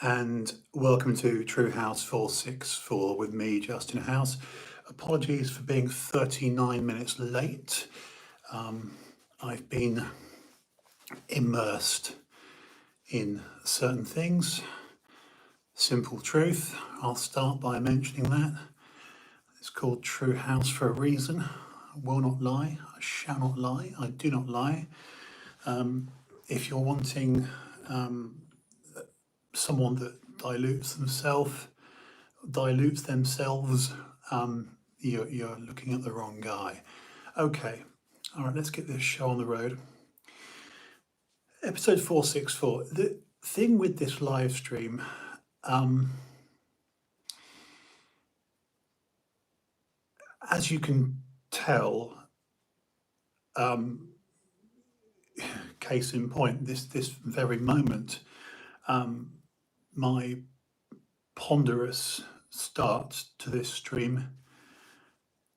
and welcome to TrueHouse 464 with me, Justin House. Apologies for being 39 minutes late. I've been immersed in certain things. Simple truth, I'll start by mentioning that. It's called TrueHouse for a reason. I will not lie, I shall not lie, I do not lie. If you're wanting someone that dilutes themselves, you're looking at the wrong guy. Okay, all right, let's get this show on the road. Episode 464. The thing with this live stream, as you can tell, case in point, this very moment, my ponderous start to this stream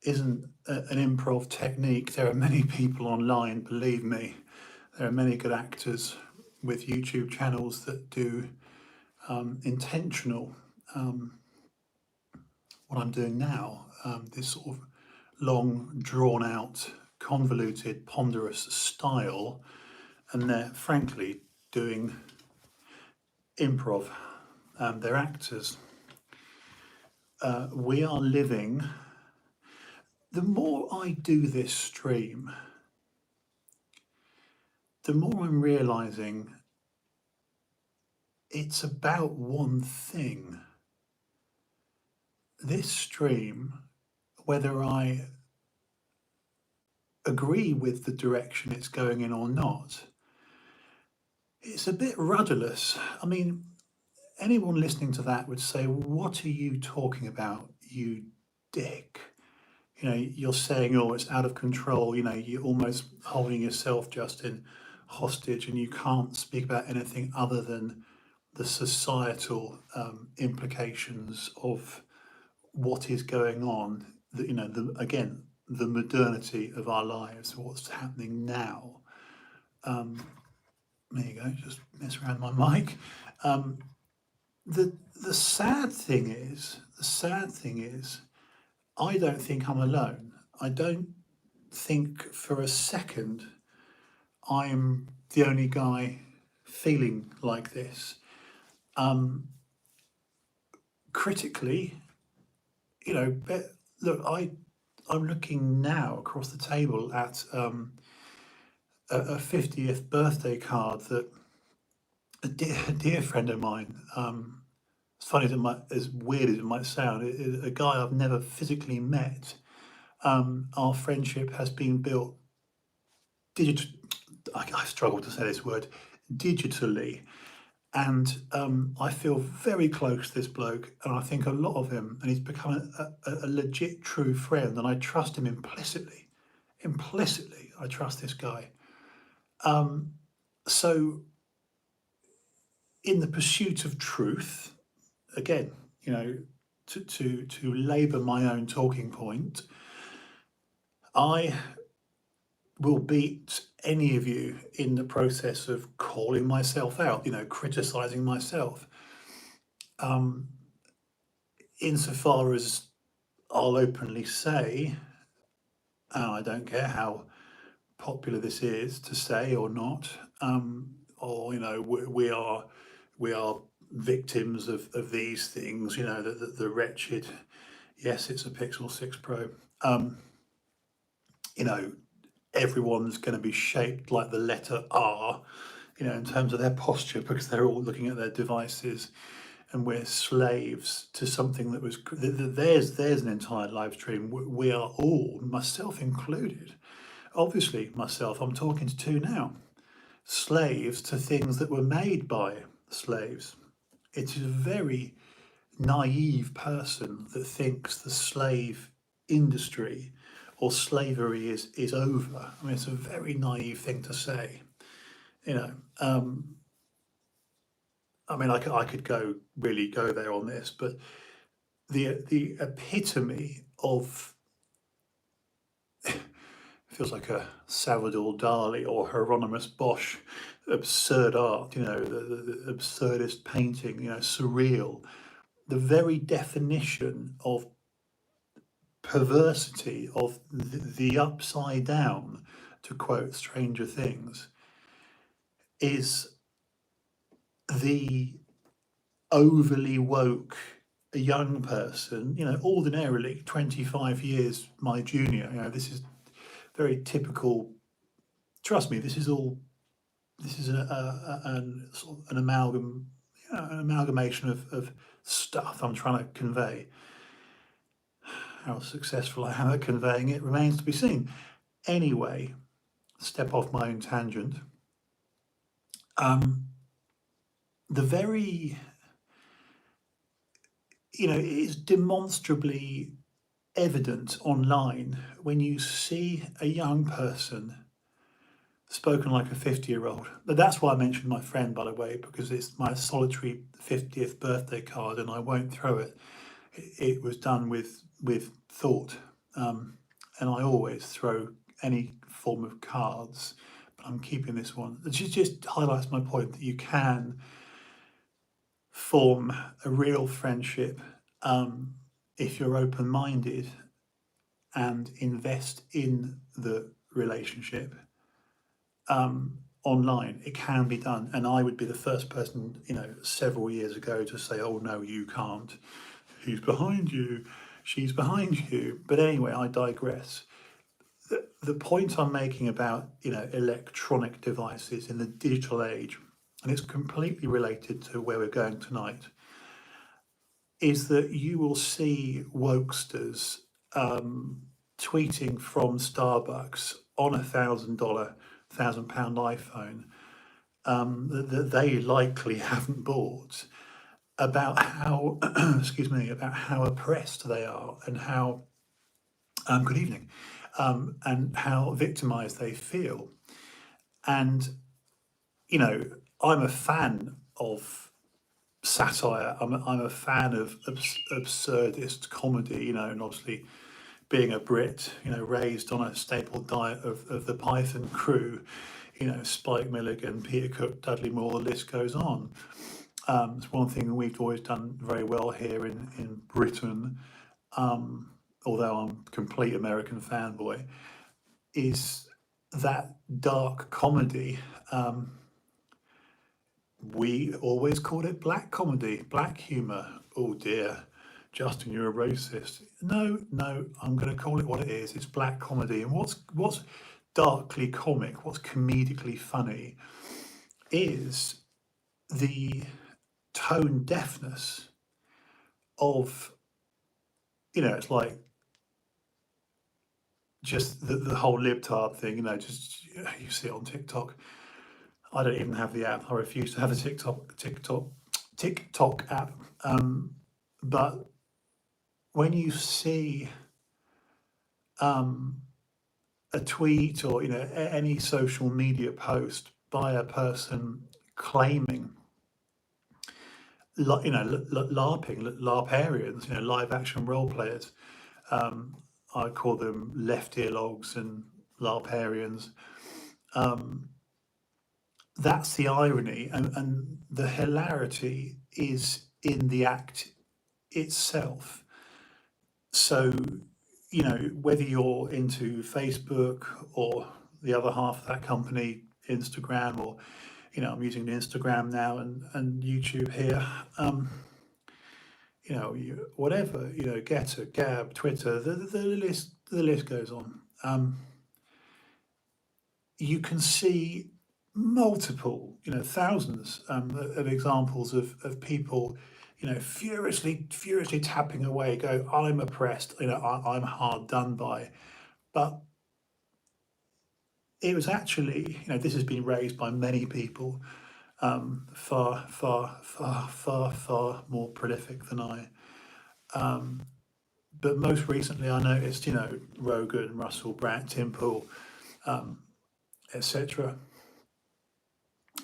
isn't an improv technique. There are many people online, believe me. There are many good actors with YouTube channels that do intentional, what I'm doing now, this sort of long, drawn out, convoluted, ponderous style, and they're frankly doing improv. They're actors. We are living. The more I do this stream, the more I'm realizing it's about one thing. This stream, whether I agree with the direction it's going in or not, it's a bit rudderless. I mean, anyone listening to that would say, "What are you talking about, you dick?" You know, you're saying, "Oh, it's out of control." You know, you're almost holding yourself, Justin, hostage, and you can't speak about anything other than the societal implications of what is going on. Again, the modernity of our lives, what's happening now. There you go. Just mess around my mic. The sad thing is, I don't think I'm alone. I don't think for a second I'm the only guy feeling like this. Critically, you know, look, I'm looking now across the table at a 50th birthday card that a dear friend of mine, as funny as weird as it might sound, a guy I've never physically met. Our friendship has been built I struggle to say this word, digitally. And I feel very close to this bloke, and I think a lot of him, and he's become a legit true friend, and I trust him implicitly. Implicitly, I trust this guy. So, in the pursuit of truth, again, you know, to labour my own talking point, I will beat any of you in the process of calling myself out, you know, criticising myself. Insofar as I'll openly say, and I don't care how popular this is to say or not, or you know, we are victims of these things, you know, the wretched. Yes, it's a Pixel 6 Pro. You know, everyone's going to be shaped like the letter R, you know, in terms of their posture, because they're all looking at their devices, and we're slaves to something that was. There's an entire live stream. We are all, myself included, obviously myself. I'm talking to two now. Slaves to things that were made by slaves. It is a very naive person that thinks the slave industry or slavery is over. I mean, it's a very naive thing to say. You know, I mean, I could really go there on this, but the epitome of feels like a Salvador Dali or Hieronymus Bosch absurd art, the absurdist painting, surreal. The very definition of perversity, of the upside down, to quote Stranger Things, is the overly woke young person, ordinarily 25 years my junior. This is very typical. Trust me, this is sort of an amalgamation of stuff I'm trying to convey. How successful I am at conveying it remains to be seen. Anyway, step off my own tangent. The very, it is demonstrably evident online when you see a young person spoken like a 50-year-old. But that's why I mentioned my friend, by the way, because it's my solitary 50th birthday card and I won't throw it. It was done with thought. And I always throw any form of cards, but I'm keeping this one. It just highlights my point that you can form a real friendship if you're open-minded and invest in the relationship online. It can be done, and I would be the first person, several years ago to say, "Oh no, you can't. He's behind you. She's behind you." But anyway, I digress. The point I'm making about electronic devices in the digital age, and it's completely related to where we're going tonight, is that you will see wokesters tweeting from Starbucks on £1,000 iPhone that they likely haven't bought, about how about how oppressed they are and how good evening, and how victimized they feel. And I'm a fan of satire. I'm a fan of absurdist comedy, and obviously being a Brit, raised on a staple diet of the Python crew, Spike Milligan, Peter Cook, Dudley Moore, the list goes on. It's one thing we've always done very well here in Britain, although I'm a complete American fanboy, is that dark comedy. We always called it black comedy, black humour. Oh dear, Justin, you're a racist. No, I'm going to call it what it is. It's black comedy. And what's darkly comic, what's comedically funny, is the tone deafness of, it's like just the whole libtard thing, just you see it on TikTok. I don't even have the app. I refuse to have a TikTok app. But when you see a tweet or any social media post by a person claiming, LARParians, live action role players. I call them left earlogs and LARParians. That's the irony, and the hilarity is in the act itself. So, whether you're into Facebook or the other half of that company, Instagram, or, I'm using Instagram now and YouTube here, whatever, Getter, Gab, Twitter, the list goes on. You can see multiple, thousands of examples of people, furiously tapping away, go, "I'm oppressed, I'm hard done by." But it was actually, this has been raised by many people, far more prolific than I. But most recently I noticed, Rogan, Russell Brand, Tim Pool, etc.,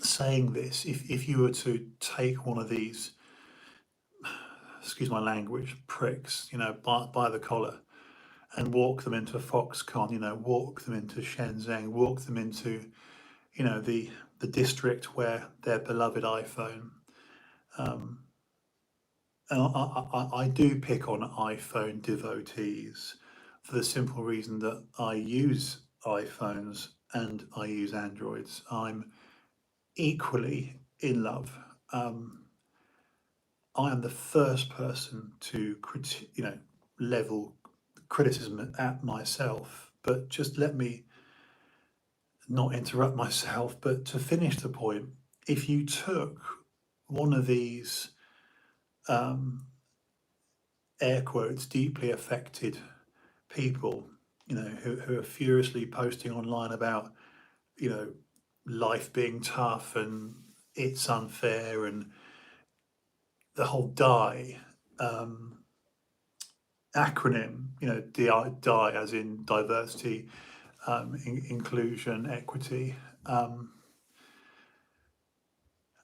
saying this. If you were to take one of these, excuse my language, pricks, by the collar, and walk them into Foxconn, walk them into Shenzhen, walk them into, the district where their beloved iPhone. Um, and I do pick on iPhone devotees for the simple reason that I use iPhones and I use Androids. I'm equally in love. I am the first person to level criticism at myself, but just let me not interrupt myself, but to finish the point, if you took one of these um, air quotes deeply affected people, who are furiously posting online about, you know, life being tough and it's unfair and the whole DIE um, acronym, DI as in diversity, inclusion, equity. Um,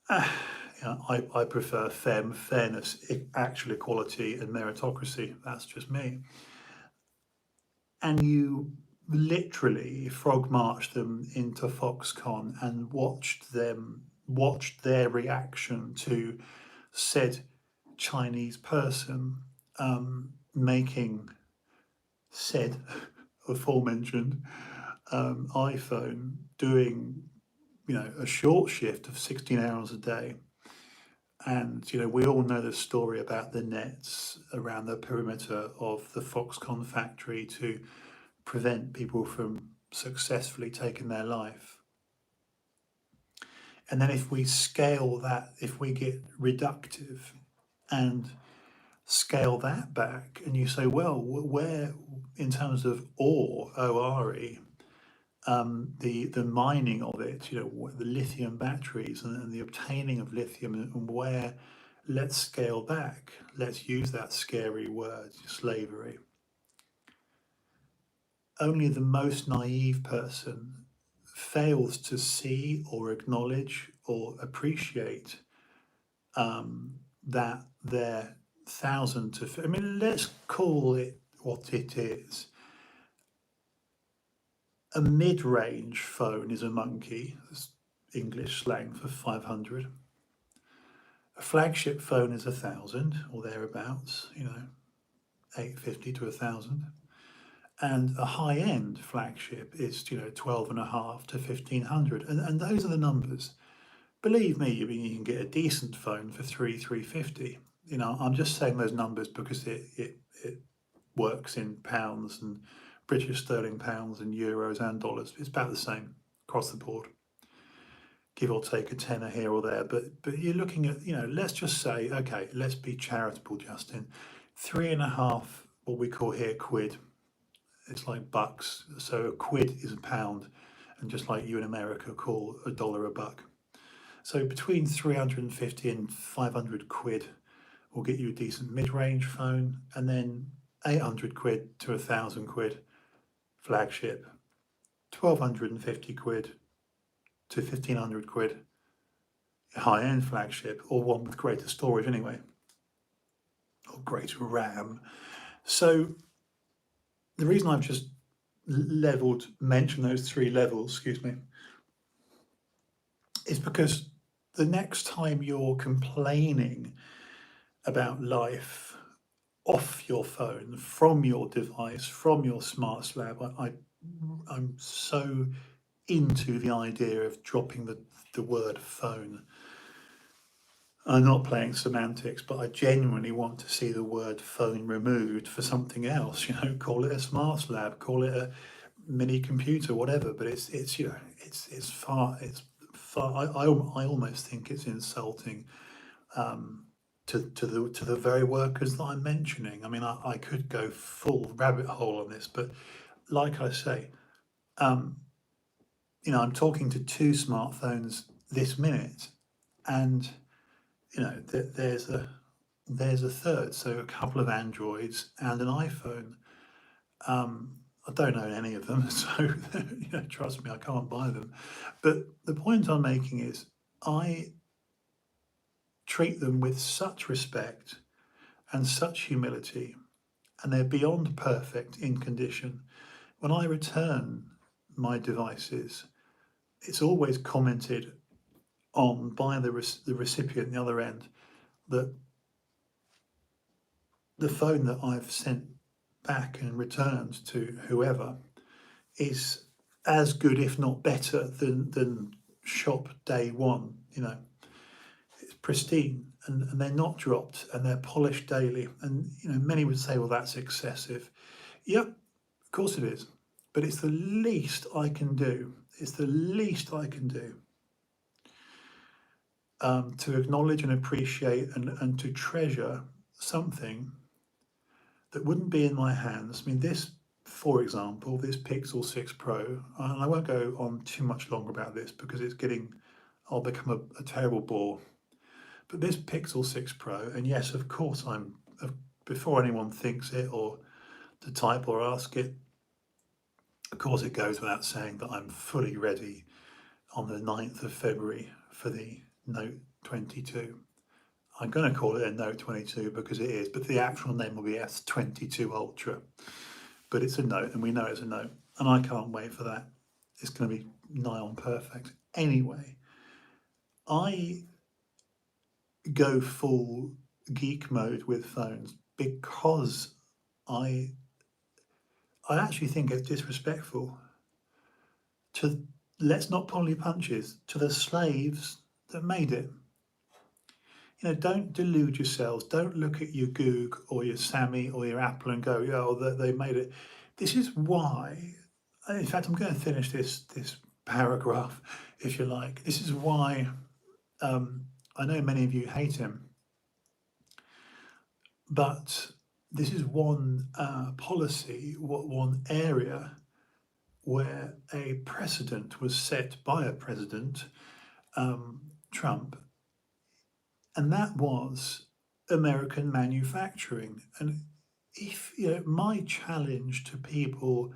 I prefer fairness, actual equality, and meritocracy. That's just me. And you literally frog marched them into Foxconn and watched their reaction to said Chinese person making said aforementioned iPhone doing a short shift of 16 hours a day. And we all know the story about the nets around the perimeter of the Foxconn factory to prevent people from successfully taking their life. And then if we scale that, if we get reductive and scale that back, and you say, well, where in terms of ore, O-R-E, the mining of it, the lithium batteries and the obtaining of lithium, and where, let's scale back. Let's use that scary word, slavery. Only the most naive person fails to see or acknowledge or appreciate that their let's call it what it is. A mid-range phone is a monkey, that's English slang for 500. A flagship phone is 1,000 or thereabouts, 850 to 1,000. And a high-end flagship is 12.5 to 1,500, and those are the numbers. Believe me, you can get a decent phone for 350. I'm just saying those numbers because it works in pounds and British sterling pounds and euros and dollars. It's about the same across the board, give or take a tenner here or there. But you're looking at, let's just say, okay, let's be charitable, Justin. 3.5, what we call here quid. It's like bucks. So a quid is a pound, and just like you in America call a dollar a buck. So between 350 and 500 quid will get you a decent mid-range phone, and then 800 quid to 1,000 quid flagship, 1,250 quid to 1,500 quid high-end flagship, or one with greater storage anyway, or greater RAM. So the reason I've just mentioned those three levels, is because the next time you're complaining about life off your phone, from your device, from your smart slab, I'm so into the idea of dropping the word phone. I'm not playing semantics, but I genuinely want to see the word phone removed for something else. Call it a smart slab, call it a mini computer, whatever. But it's far. I almost think it's insulting to the very workers that I'm mentioning. I mean, I could go full rabbit hole on this, but like I say, I'm talking to two smartphones this minute, and there's a third, so a couple of Androids and an iPhone. I don't own any of them, so trust me, I can't buy them. But the point I'm making is I treat them with such respect and such humility, and they're beyond perfect in condition. When I return my devices, it's always commented on by the recipient on the other end that the phone that I've sent back and returned to whoever is as good, if not better, than shop day one. It's pristine, and they're not dropped, and they're polished daily. And many would say, well, that's excessive. Yep, of course it is, but it's the least I can do. It's the least I can do to acknowledge and appreciate and to treasure something that wouldn't be in my hands. I mean, this, for example, this Pixel 6 Pro, and I won't go on too much longer about this because I'll become a terrible bore. But this Pixel 6 Pro, and yes, of course, before anyone thinks it or to type or ask it, of course it goes without saying that I'm fully ready on the 9th of February for the Note 22. I'm going to call it a Note 22 because it is, but the actual name will be S22 Ultra. But it's a Note, and we know it's a Note, and I can't wait for that. It's going to be nigh on perfect. Anyway, I go full geek mode with phones because I actually think it's disrespectful to, let's not pull any punches, to the slaves that made it. Don't delude yourselves. Don't look at your Goog or your Sammy or your Apple and go, oh, they made it. This is why, in fact, I'm going to finish this paragraph, if you like. This is why I know many of you hate him, but this is one policy, one area where a precedent was set by a president, Trump, and that was American manufacturing. And if my challenge to people,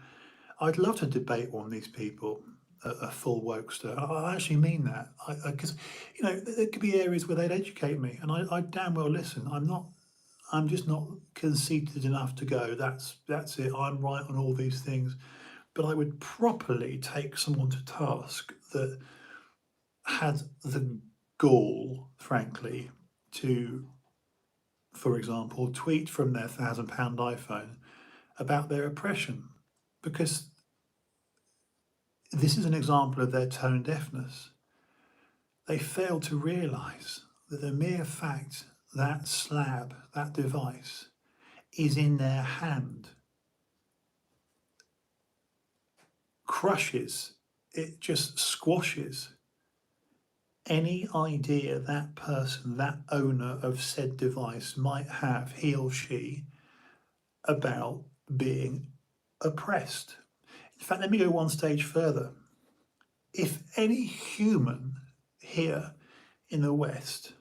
I'd love to debate one of these people, a full wokester. I actually mean that, because there could be areas where they'd educate me, and I damn well listen. I'm just not conceited enough to go, that's it, I'm right on all these things. But I would properly take someone to task that had the gall, frankly, to, for example, tweet from their £1,000 iPhone about their oppression, because this is an example of their tone deafness. They fail to realise that the mere fact that slab, that device, is in their hand, crushes, it just squashes any idea that person, that owner of said device might have, he or she, about being oppressed. In fact, let me go one stage further. If any human here in the West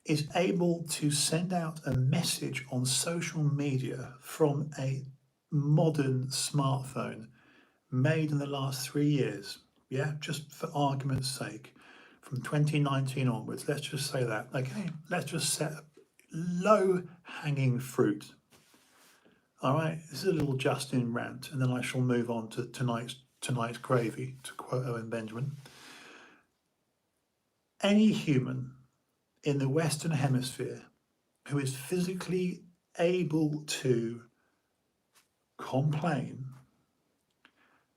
is able to send out a message on social media from a modern smartphone made in the last 3 years, just for argument's sake, from 2019 onwards, let's just say that, okay, let's just set low-hanging fruit. All right, this is a little Justin rant, and then I shall move on to tonight's gravy, to quote Owen Benjamin. Any human in the Western Hemisphere who is physically able to complain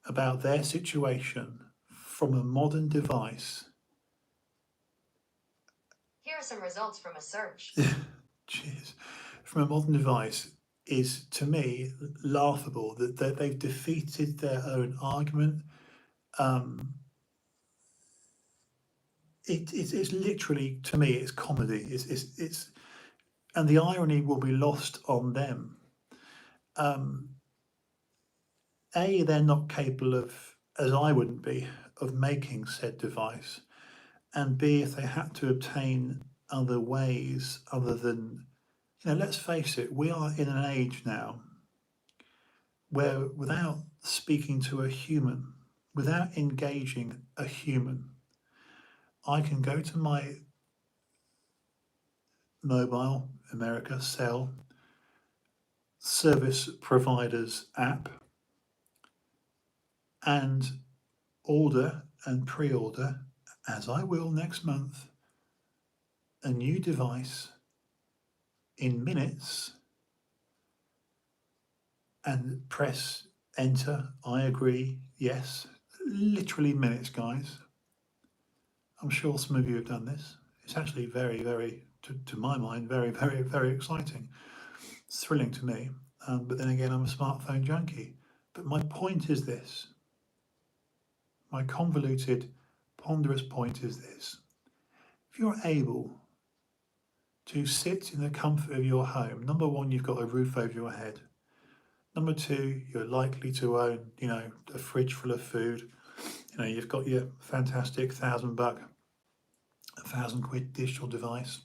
about their situation from a modern device. Here are some results from a search. Jeez. From a modern device is, to me, laughable, that they've defeated their own argument. It's literally, to me, it's comedy. It's and the irony will be lost on them. A, they're not capable of, as I wouldn't be, of making said device. And B, if they had to obtain other ways other than, let's face it, we are in an age now where without speaking to a human, without engaging a human, I can go to my mobile, America, cell, service provider's app and order and pre-order, as I will next month, a new device in minutes and press enter. I agree. Yes. Literally minutes, guys. I'm sure some of you have done this. It's actually very, very, to my mind, very, very, very exciting. It's thrilling to me. But then again, I'm a smartphone junkie. But my point is this. My convoluted, ponderous point is this. If you're able to sit in the comfort of your home, number one, you've got a roof over your head. Number two, you're likely to own, a fridge full of food. You've got your fantastic £1,000, £1,000 digital device.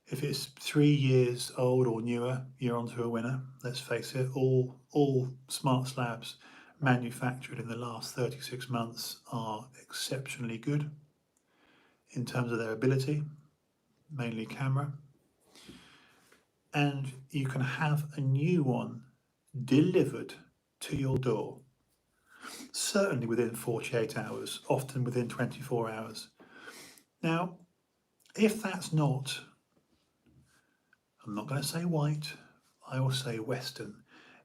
If it's 3 years old or newer, you're onto a winner. Let's face it, all smart slabs manufactured in the last 36 months are exceptionally good in terms of their ability, mainly camera. And you can have a new one delivered to your door, certainly within 48 hours, often within 24 hours. Now, if that's not, I'm not going to say white, I will say Western.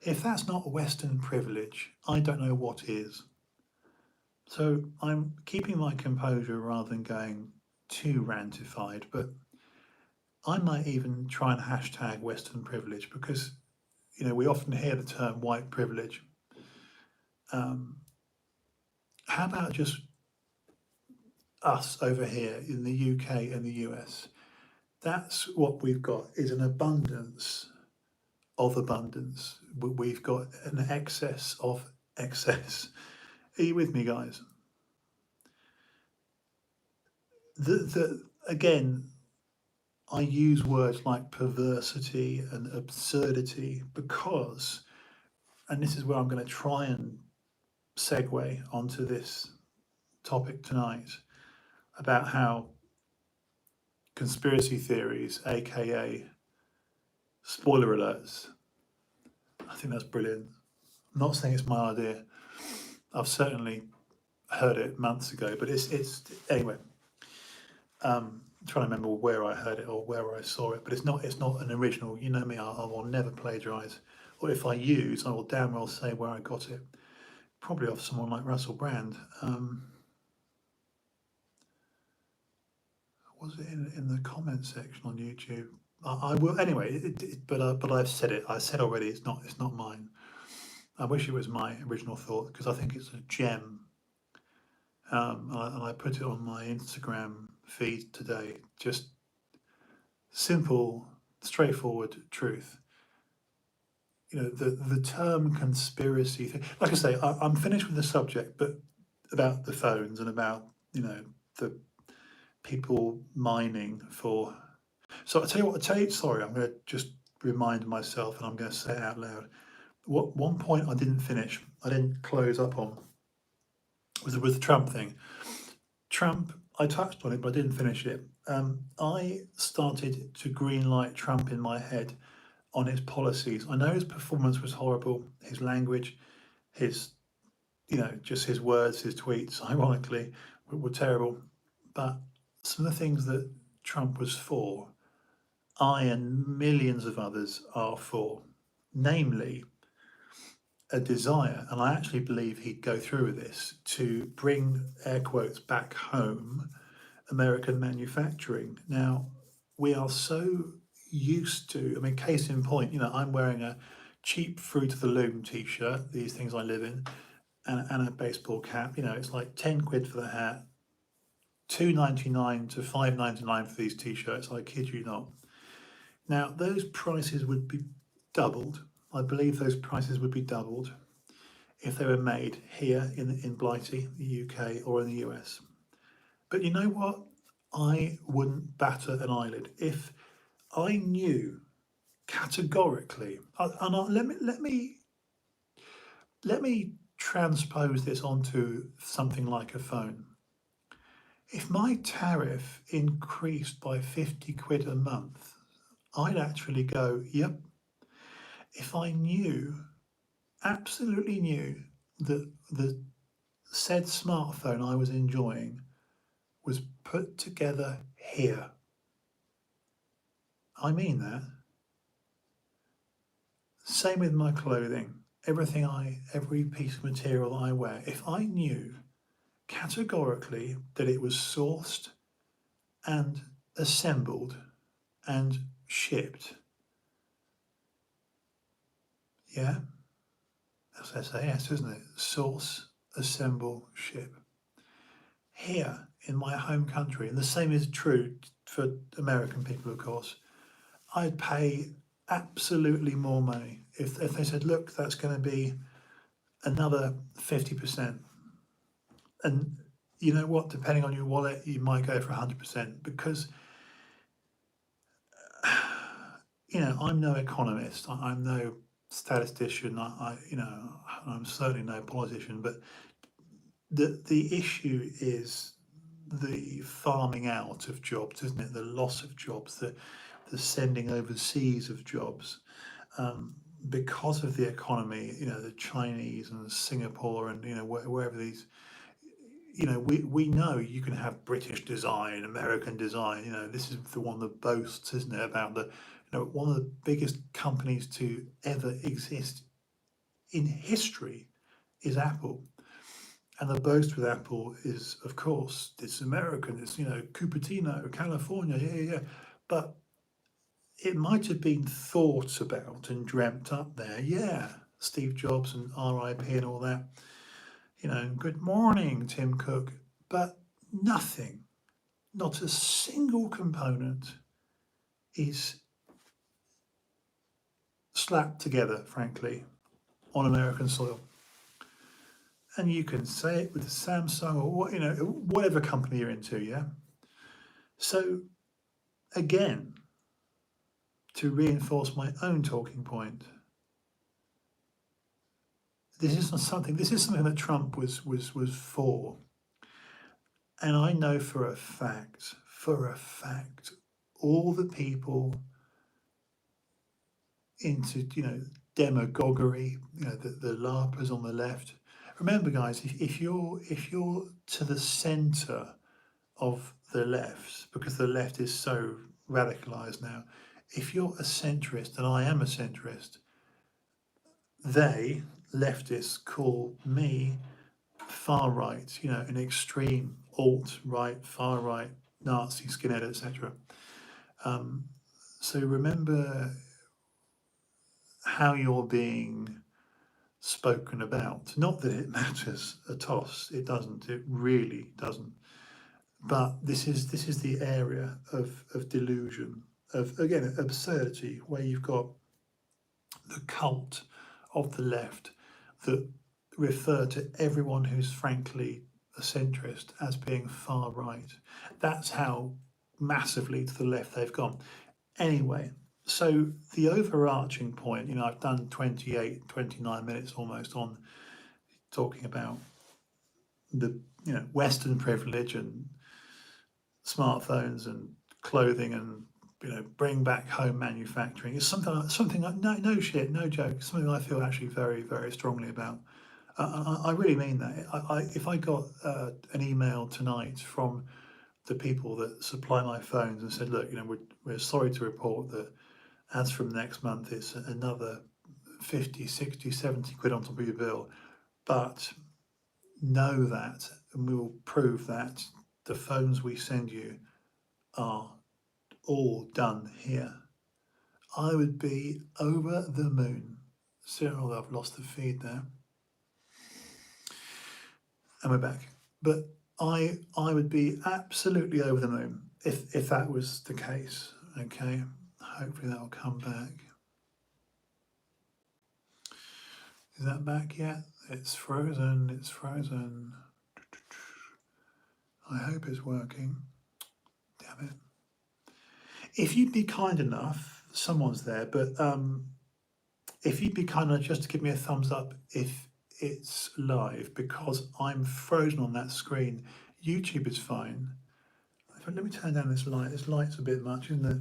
If that's not Western privilege, I don't know what is. So I'm keeping my composure rather than going too rantified, but I might even try and hashtag Western privilege because, we often hear the term white privilege. How about just us over here in the UK and the US? That's what we've got, is an abundance of abundance. We've got an excess of excess. Are you with me, guys? Again, I use words like perversity and absurdity because, and this is where I'm going to try and segue onto this topic tonight, about how conspiracy theories, aka spoiler alerts, I think that's brilliant. I'm not saying it's my idea. I've certainly heard it months ago, but it's anyway. I'm trying to remember where I heard it or where I saw it, but it's not an original. You know me, I will never plagiarise, or if I use, I will damn well say where I got it. Probably off someone like Russell Brand. Was it in the comment section on YouTube? I will anyway. But I've said it. I said already. It's not mine. I wish it was my original thought because I think it's a gem. And I put it on my Instagram feed today. Just simple, straightforward truth. The term conspiracy. Like I say, I'm finished with the subject, but about the phones and about the people mining for. So I tell you. Sorry, I'm going to just remind myself, and I'm going to say it out loud. What one point I didn't finish, I didn't close up on, was the Trump thing. Trump, I touched on it, but I didn't finish it. I started to greenlight Trump in my head on his policies. I know his performance was horrible, his language, his, just his words, his tweets, ironically, were terrible. But some of the things that Trump was for, I and millions of others are for. Namely, a desire, and I actually believe he'd go through with this, to bring, air quotes, back home American manufacturing. Now, we are so used to, case in point, I'm wearing a cheap Fruit of the Loom t-shirt, these things I live in, and a baseball cap. It's like 10 quid for the hat, £2.99 to £5.99 for these t-shirts, I kid you not. Now, those prices would be doubled. I believe those prices would be doubled if they were made here in Blighty, the UK, or in the US. But you know what? I wouldn't batter an eyelid if I knew categorically. Let me transpose this onto something like a phone. If my tariff increased by 50 quid a month, I'd actually go, yep. if I knew, absolutely knew, that the said smartphone I was enjoying was put together here. I mean that. Same with my clothing. Every piece of material that I wear, if I knew categorically that it was sourced and assembled and shipped, yeah, that's SAS, isn't it? Source, assemble, ship. Here in my home country, and the same is true for American people, of course, I'd pay absolutely more money if they said, look, that's going to be another 50%. And you know what? Depending on your wallet, you might go for 100% because, I'm no economist. I'm no statistician. I'm certainly no politician. But the issue is the farming out of jobs, isn't it? The loss of jobs, the sending overseas of jobs. Because of the economy, the Chinese and Singapore and, wherever these, we know you can have British design, American design. This is the one that boasts, isn't it, about one of the biggest companies to ever exist in history is Apple. And the boast with Apple is, of course, it's American, it's, Cupertino, California, yeah. But it might have been thought about and dreamt up there, yeah. Steve Jobs and RIP and all that. Good morning, Tim Cook. But nothing, not a single component is slapped together, frankly, on American soil. And you can say it with Samsung or whatever company you're into, yeah. So again, to reinforce my own talking point, this is something that Trump was for. And I know for a fact, all the people into, demagoguery, the LARPers on the left. Remember, guys, if you're to the centre of the left, because the left is so radicalised now, if you're a centrist, and I am a centrist, they, leftists, call me far right, an extreme alt-right, far right, Nazi, skinhead, etc. So remember how you're being spoken about. Not that it matters a toss, it doesn't, it really doesn't. But this is the area of delusion, of, again, absurdity, where you've got the cult of the left that refer to everyone who's frankly a centrist as being far right. That's how massively to the left they've gone. Anyway, so the overarching point, I've done 28, 29 minutes almost on talking about the, Western privilege and smartphones and clothing and, bring back home manufacturing. It's something like, no shit, no joke, something I feel actually very, very strongly about. I really mean that. If I got an email tonight from the people that supply my phones and said, look, we're sorry to report that as from next month, it's another 50, 60, 70 quid on top of your bill. But know that, and we will prove that the phones we send you are all done here. I would be over the moon. Although I've lost the feed there. And we're back. But I would be absolutely over the moon if that was the case. Okay, hopefully that'll come back. Is that back yet? It's frozen. It's frozen. I hope it's working. Damn it. If you'd be kind enough, someone's there, but if you'd be kind enough just to give me a thumbs up if it's live, because I'm frozen on that screen. YouTube is fine. Let me turn down this light. This light's a bit much, isn't it?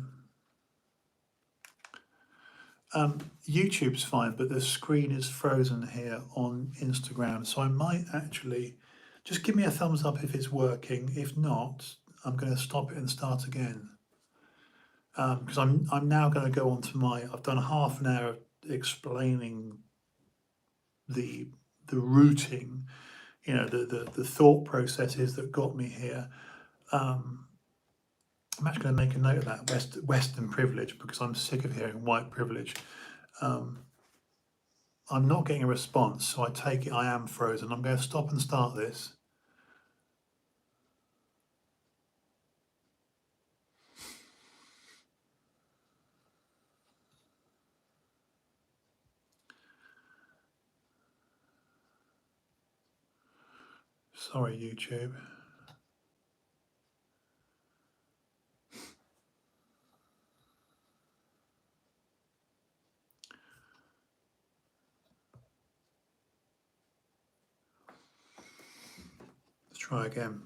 YouTube's fine, but the screen is frozen here on Instagram. So I might actually just give me a thumbs up if it's working. If not, I'm going to stop it and start again. Because I'm now going to go on to I've done half an hour explaining the routing, the thought processes that got me here. I'm actually going to make a note of that Western privilege, because I'm sick of hearing white privilege. I'm not getting a response, so I take it I am frozen. I'm going to stop and start this. Sorry, YouTube. Let's try again.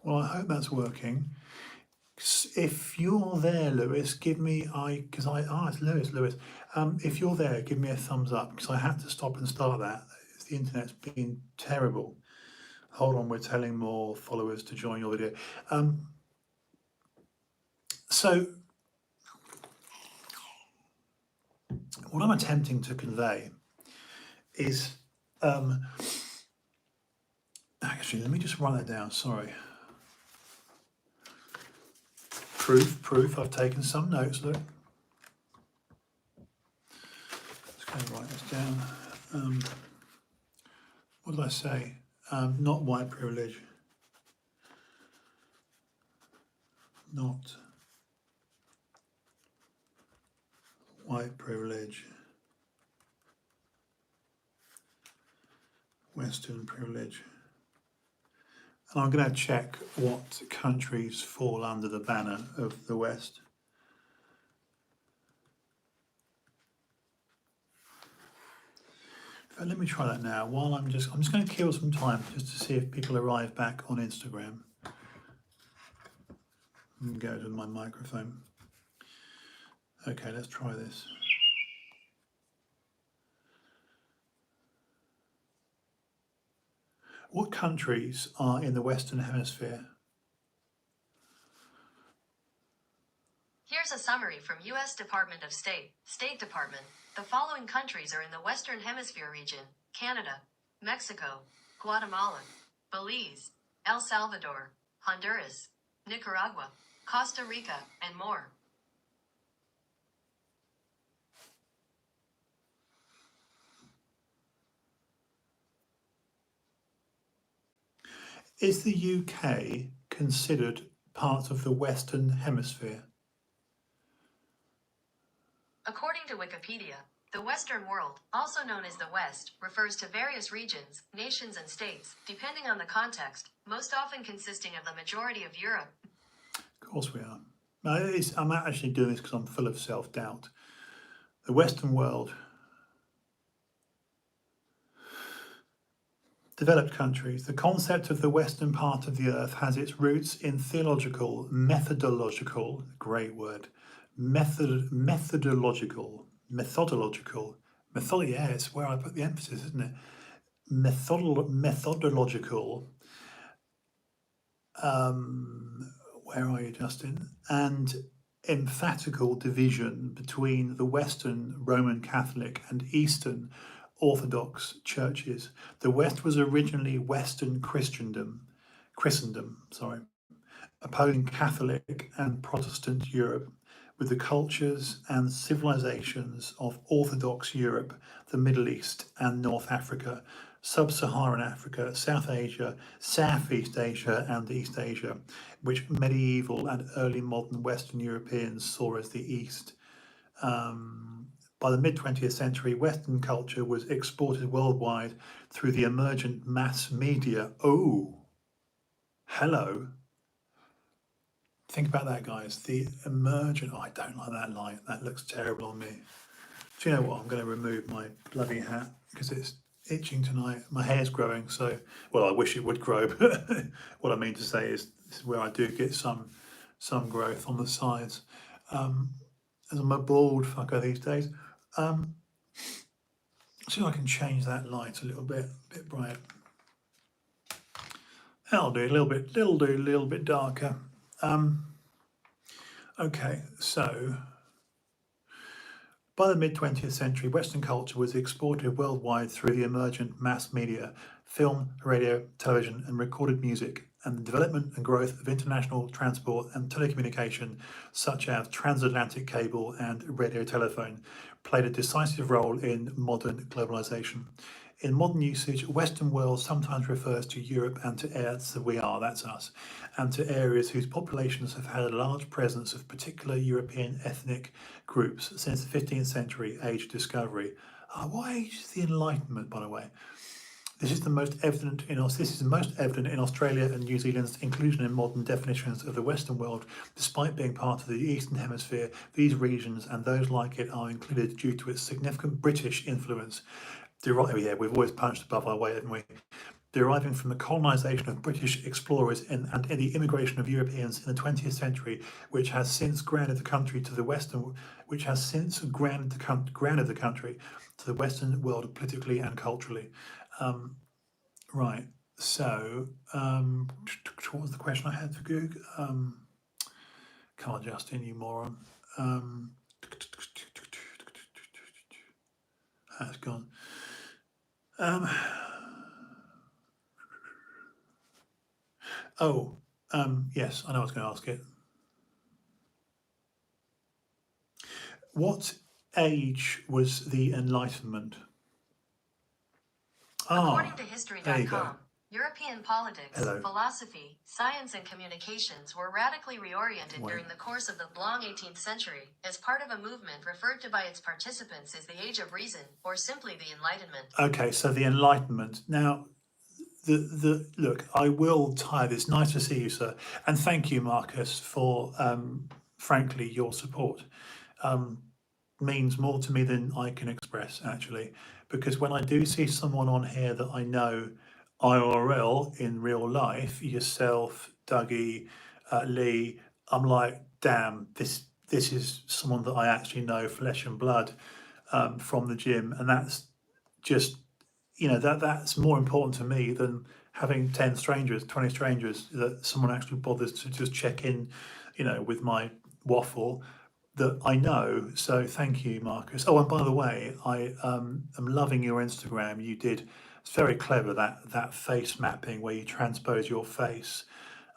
Well, I hope that's working. If you're there, Lewis, give me it's Lewis. If you're there, give me a thumbs up, because I had to stop and start that. The internet's been terrible. Hold on, we're telling more followers to join your video. So what I'm attempting to convey is, actually, let me just write that down. Sorry. Proof. I've taken some notes, look. Let's go and write this down. What did I say? Not white privilege. Not white privilege. Western privilege. And I'm going to check what countries fall under the banner of the West. Let me try that now. While I'm just going to kill some time just to see if people arrive back on Instagram. And go to my microphone. Okay, let's try this. What countries are in the Western Hemisphere? Here's a summary from U.S. Department of State, State Department. The following countries are in the Western Hemisphere region: Canada, Mexico, Guatemala, Belize, El Salvador, Honduras, Nicaragua, Costa Rica, and more. Is the UK considered part of the Western Hemisphere? According to Wikipedia, the Western world, also known as the West, refers to various regions, nations, and states, depending on the context, most often consisting of the majority of Europe. Of course we are. I'm actually doing this because I'm full of self-doubt. The Western world, developed countries, the concept of the Western part of the earth has its roots in methodological, great word, methodological, yeah, it's where I put the emphasis, isn't it? Methodological, where are you, Justin? And emphatical division between the Western Roman Catholic and Eastern Orthodox churches. The West was originally Western Christendom, opposing Catholic and Protestant Europe, with the cultures and civilizations of Orthodox Europe, the Middle East and North Africa, Sub-Saharan Africa, South Asia, Southeast Asia and East Asia, which medieval and early modern Western Europeans saw as the East. By the mid-20th century, Western culture was exported worldwide through the emergent mass media. Oh, hello. Think about that, guys. The emergent, I don't like that light. That looks terrible on me. Do you know what? I'm going to remove my bloody hat because it's itching tonight. My hair's growing, so well, I wish it would grow, but what I mean to say is this is where I do get some growth on the sides. As I'm a bald fucker these days. See if I can change that light a bit bright. That'll do a little bit darker. Okay, so by the mid-20th century, Western culture was exported worldwide through the emergent mass media, film, radio, television, and recorded music, and the development and growth of international transport and telecommunication, such as transatlantic cable and radio telephone, played a decisive role in modern globalization. In modern usage, Western world sometimes refers to Europe and to that's us, and to areas whose populations have had a large presence of particular European ethnic groups since the 15th century age discovery. What age is the Enlightenment, by the way? This is most evident in Australia and New Zealand's inclusion in modern definitions of the Western world. Despite being part of the Eastern Hemisphere, these regions and those like it are included due to its significant British influence. We've always punched above our weight, haven't we? Deriving from the colonisation of British explorers and the immigration of Europeans in the 20th century, which has since grounded the country to the Western, grounded the country to the Western world politically and culturally. Right. So, what was the question I had for Goog? Come on, Justin, you moron. That's gone. Yes, I know I was going to ask it. What age was the Enlightenment? According to there you go. History.com, European politics, Hello. philosophy, science, and communications were radically reoriented during the course of the long 18th century, as part of a movement referred to by its participants as the Age of Reason, or simply the Enlightenment. Okay, so the Enlightenment. Now, look, I will tie this. Nice to see you, sir, and thank you, Marcus, for frankly your support. Means more to me than I can express, actually, because when I do see someone on here that I know IRL in real life, yourself, Dougie, Lee, I'm like, damn, this is someone that I actually know, flesh and blood, from the gym, and that's just, that's more important to me than having 10 strangers, 20 strangers, that someone actually bothers to just check in, with my waffle that I know. So thank you, Marcus. Oh, and by the way, I am loving your Instagram. It's very clever, that face mapping where you transpose your face.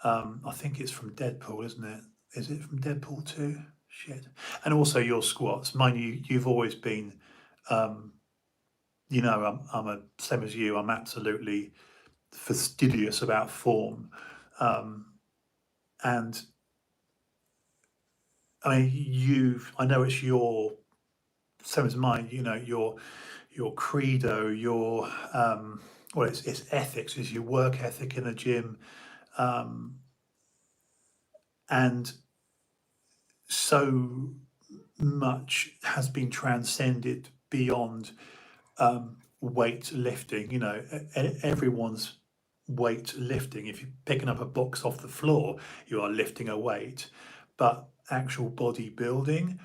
I think it's from Deadpool, isn't it? Is it from Deadpool 2? Shit. And also your squats. Mind you, you've always been, I'm same as you, I'm absolutely fastidious about form. And I mean, I know it's your, same as mine, your credo, it's ethics, is your work ethic in the gym. And so much has been transcended beyond weight lifting. Everyone's weight lifting. If you're picking up a box off the floor, you are lifting a weight. But actual bodybuilding,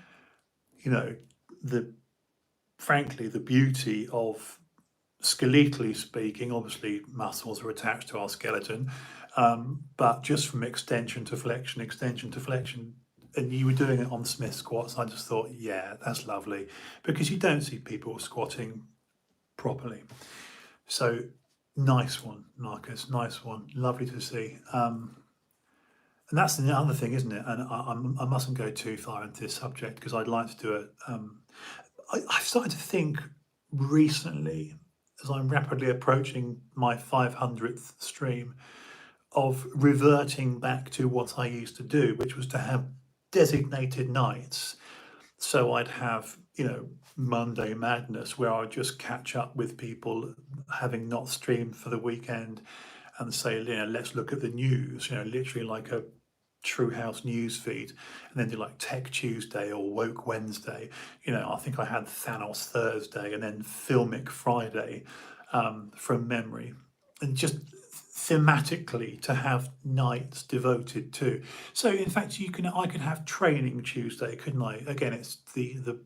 frankly, the beauty of, skeletally speaking, obviously muscles are attached to our skeleton, but just from extension to flexion, and you were doing it on Smith squats, I just thought, yeah, that's lovely, because you don't see people squatting properly. So nice one, Marcus, nice one, lovely to see. And that's the other thing, isn't it? And I mustn't go too far into this subject because I'd like to do it. I've started to think recently, as I'm rapidly approaching my 500th stream, of reverting back to what I used to do, which was to have designated nights. So I'd have, Monday Madness, where I'd just catch up with people having not streamed for the weekend and say, let's look at the news, literally like a TrueHouse news feed, and then do like Tech Tuesday or Woke Wednesday. I think I had Thanos Thursday and then Filmic Friday, from memory, and just thematically to have nights devoted to. So in fact, I could have Training Tuesday, couldn't I? Again, it's the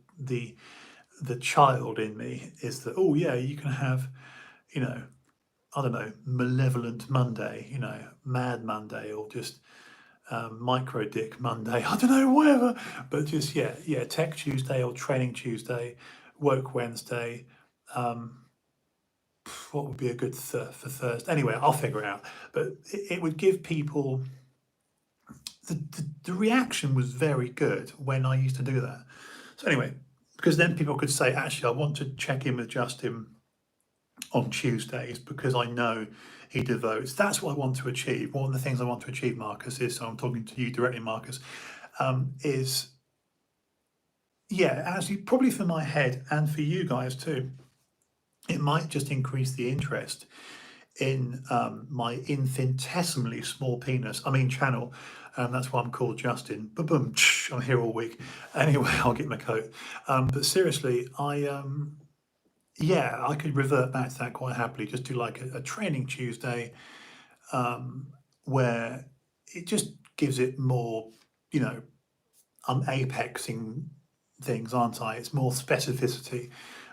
child in me is that, oh yeah, you can have, you know I don't know, Malevolent Monday, Mad Monday, or just Micro Dick Monday. I don't know, whatever. But just, yeah, Tech Tuesday or Training Tuesday, Woke Wednesday. What would be a good for Thursday? Anyway, I'll figure it out. But it would give people the reaction was very good when I used to do that. So anyway, because then people could say, actually, I want to check in with Justin on Tuesdays because I know he devotes. That's what I want to achieve. One of the things I want to achieve, Marcus, is, so I'm talking to you directly, Marcus, is, yeah, actually, probably for my head and for you guys too, it might just increase the interest in my infinitesimally small penis, channel. That's why I'm called Justin. Boom, I'm here all week. Anyway, I'll get my coat. But seriously, I could revert back to that quite happily. Just do like a Training Tuesday, where it just gives it more, I'm apexing things, aren't I? It's more specificity.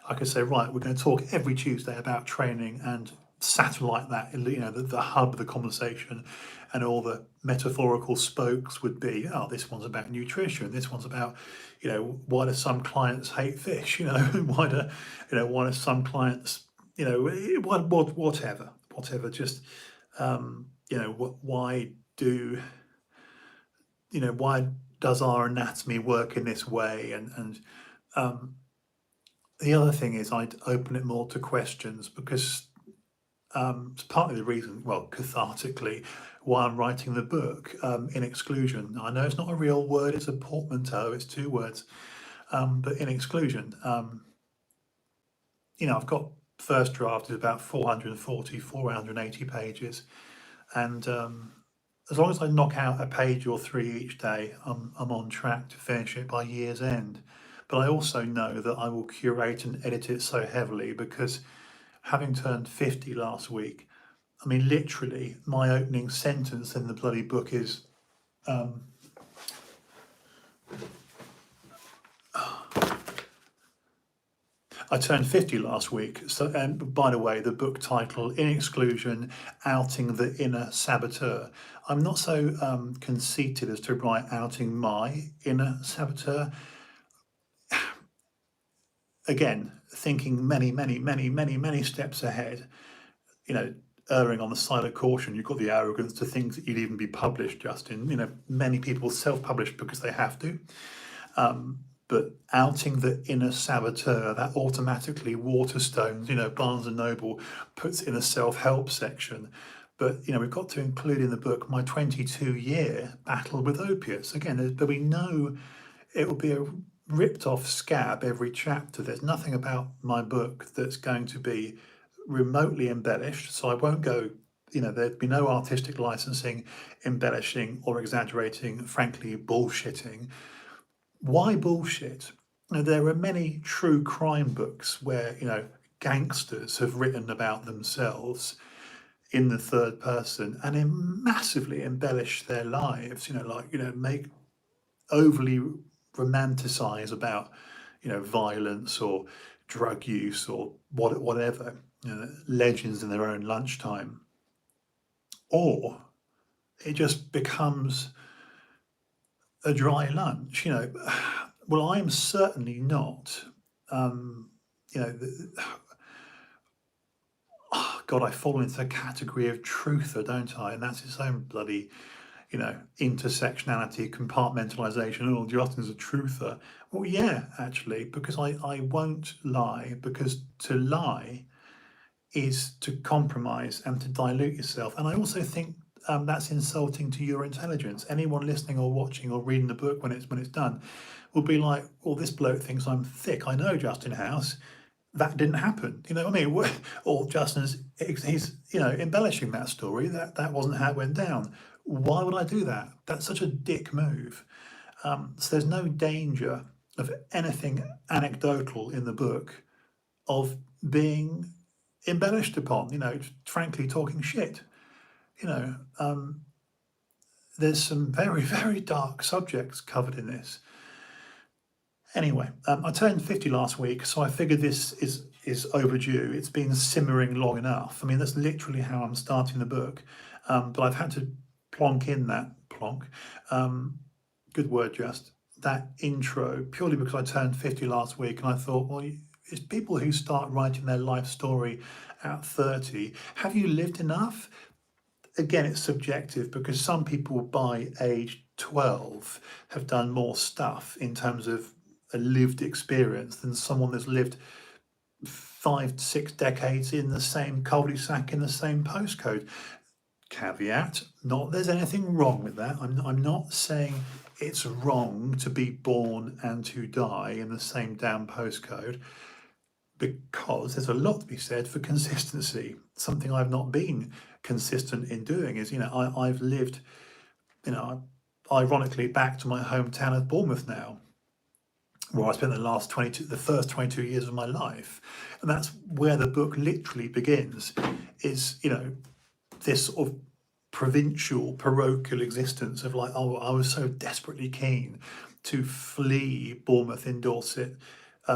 I could say, right, we're going to talk every Tuesday about training and satellite that, the hub of the conversation, and all the metaphorical spokes would be, oh, this one's about nutrition, this one's about, why do some clients hate fish, why do some clients, whatever, just, why do, why does our anatomy work in this way? And the other thing is I'd open it more to questions, because it's partly the reason, well, cathartically, why I'm writing the book, In Exclusion. I know it's not a real word, it's a portmanteau, it's two words, but In Exclusion, I've got first draft is about 440, 480 pages, and as long as I knock out a page or three each day, I'm on track to finish it by year's end. But I also know that I will curate and edit it so heavily, because having turned 50 last week, literally, my opening sentence in the bloody book is, I turned 50 last week. So, and by the way, the book title, In Exclusion, Outing the Inner Saboteur. I'm not so conceited as to write outing my inner saboteur. Again, thinking many, many, many, many, many steps ahead, erring on the side of caution. You've got the arrogance to think that you'd even be published, Justin. Many people self-publish because they have to. But outing the inner saboteur, that automatically Waterstones, Barnes and Noble puts in a self-help section. But, we've got to include in the book my 22-year battle with opiates. Again, there'll be it will be a ripped off scab every chapter. There's nothing about my book that's going to be remotely embellished. So I won't go, there'd be no artistic licensing, embellishing or exaggerating, frankly, bullshitting. Why bullshit? There are many true crime books where, gangsters have written about themselves in the third person and massively embellish their lives, make overly romanticize about, violence or drug use or whatever, legends in their own lunchtime. Or it just becomes a dry lunch, Well, I am certainly not, God, I fall into the category of truther, don't I? And that's its own bloody, intersectionality, compartmentalization. Oh, Justin's a truther. Well, yeah, actually, because I won't lie, because to lie is to compromise and to dilute yourself. And I also think that's insulting to your intelligence. Anyone listening or watching or reading the book when it's done will be like, well, this bloke thinks I'm thick. I know, Justin House. that didn't happen. You know what I mean? Or Justin's, he's, embellishing that story. That wasn't how it went down. Why would I do that? That's such a dick move. So there's no danger of anything anecdotal in the book of being embellished upon, frankly talking shit. You know, there's some very, very dark subjects covered in this. Anyway, I turned 50 last week, so I figured this is overdue. It's been simmering long enough. I mean, that's literally how I'm starting the book. But I've had to plonk in that good word, just that intro, purely because I turned 50 last week, and I thought, well, it's people who start writing their life story at 30. Have you lived enough? Again, it's subjective, because some people by age 12 have done more stuff in terms of a lived experience than someone that's lived 5 to 6 decades in the same cul-de-sac in the same postcode. Caveat, not there's anything wrong with that. I'm not saying it's wrong to be born and to die in the same damn postcode, because there's a lot to be said for consistency. Something I've not been consistent in doing is, I've lived, ironically, back to my hometown of Bournemouth now, where I spent the first 22 years of my life. And that's where the book literally begins, is, this sort of provincial, parochial existence of like, oh, I was so desperately keen to flee Bournemouth in Dorset,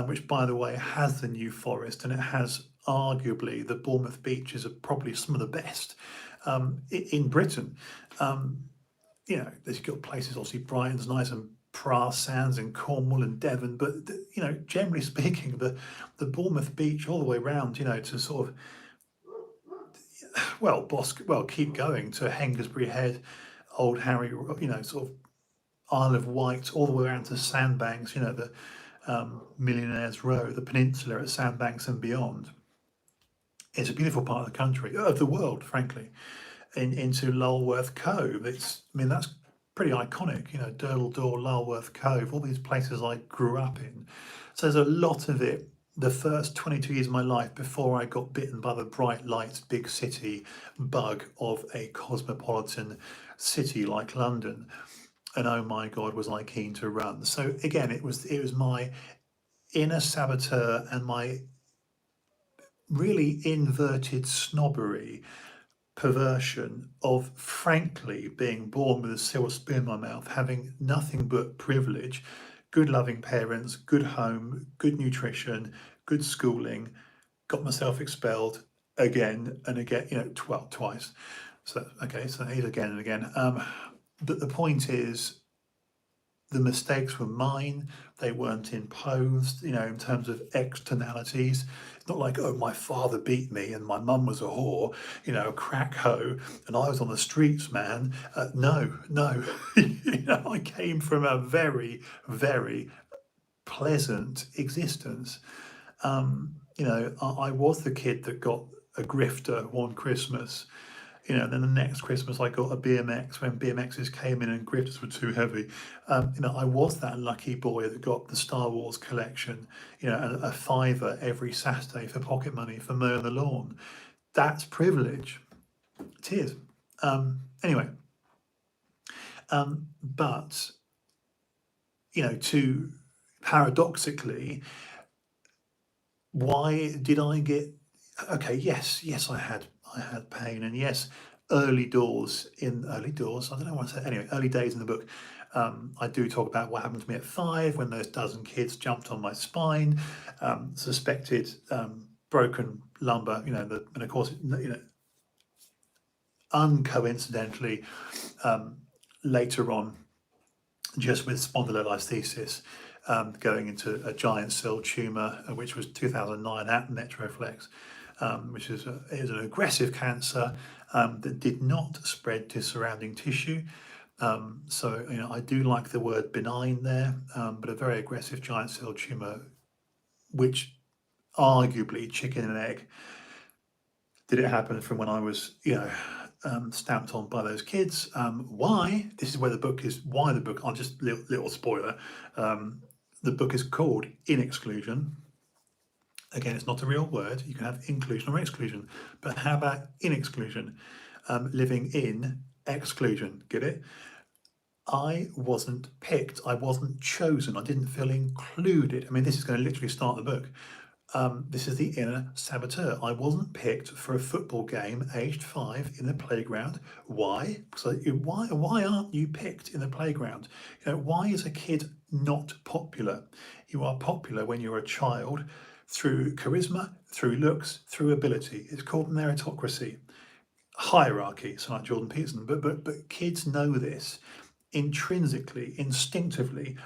which, by the way, has the New Forest, and it has arguably the Bournemouth beaches are probably some of the best in Britain. There's got places, obviously Brighton's nice, and Pras Sands and Cornwall and Devon, but generally speaking, the Bournemouth beach all the way round, to sort of, keep going to Hengistbury Head, Old Harry, sort of Isle of Wight, all the way around to Sandbanks, the Millionaires Row, the peninsula at Sandbanks and beyond. It's a beautiful part of the country, of the world, frankly. Into Lulworth Cove, that's pretty iconic, Durdle Door, Lulworth Cove, all these places I grew up in. So there's a lot of it, the first 22 years of my life, before I got bitten by the bright lights, big city bug of a cosmopolitan city like London. And oh my God, was I keen to run. So again, it was my inner saboteur and my really inverted snobbery perversion of, frankly, being born with a silver spoon in my mouth, having nothing but privilege, good loving parents, good home, good nutrition, good schooling, got myself expelled again and again, twice. So that is again and again. But the point is, the mistakes were mine. They weren't imposed, in terms of externalities. It's not like, oh, my father beat me and my mum was a whore, a crack hoe, and I was on the streets, man. No. I came from a very, very pleasant existence. I was the kid that got a grifter one Christmas. Then the next Christmas I got a BMX when BMXs came in and grifters were too heavy. I was that lucky boy that got the Star Wars collection, a fiver every Saturday for pocket money for mowing the lawn. That's privilege. It is. Anyway, but, to paradoxically, why did I get, okay, yes, I had pain, and yes, early days, I don't know what I said, anyway, early days in the book, I do talk about what happened to me at 5 when those dozen kids jumped on my spine, suspected broken lumbar, and of course, uncoincidentally, later on, just with spondylolisthesis, going into a giant cell tumour, which was 2009 at Metroflex, which is an aggressive cancer that did not spread to surrounding tissue. So, I do like the word benign there, but a very aggressive giant cell tumour, which arguably, chicken and egg, did it happen from when I was, stamped on by those kids. Why? This is where why the book, I'll just, little spoiler, the book is called In Exclusion. Again, it's not a real word. You can have inclusion or exclusion. But how about in exclusion? Living in exclusion. Get it? I wasn't picked. I wasn't chosen. I didn't feel included. I mean, this is going to literally start the book. This is the inner saboteur. I wasn't picked for a football game aged 5 in the playground. Why? So why aren't you picked in the playground? You know, why is a kid not popular? You are popular when you're a child through charisma, through looks, through ability. It's called meritocracy. Hierarchy, so like Jordan Peterson, but kids know this intrinsically, instinctively.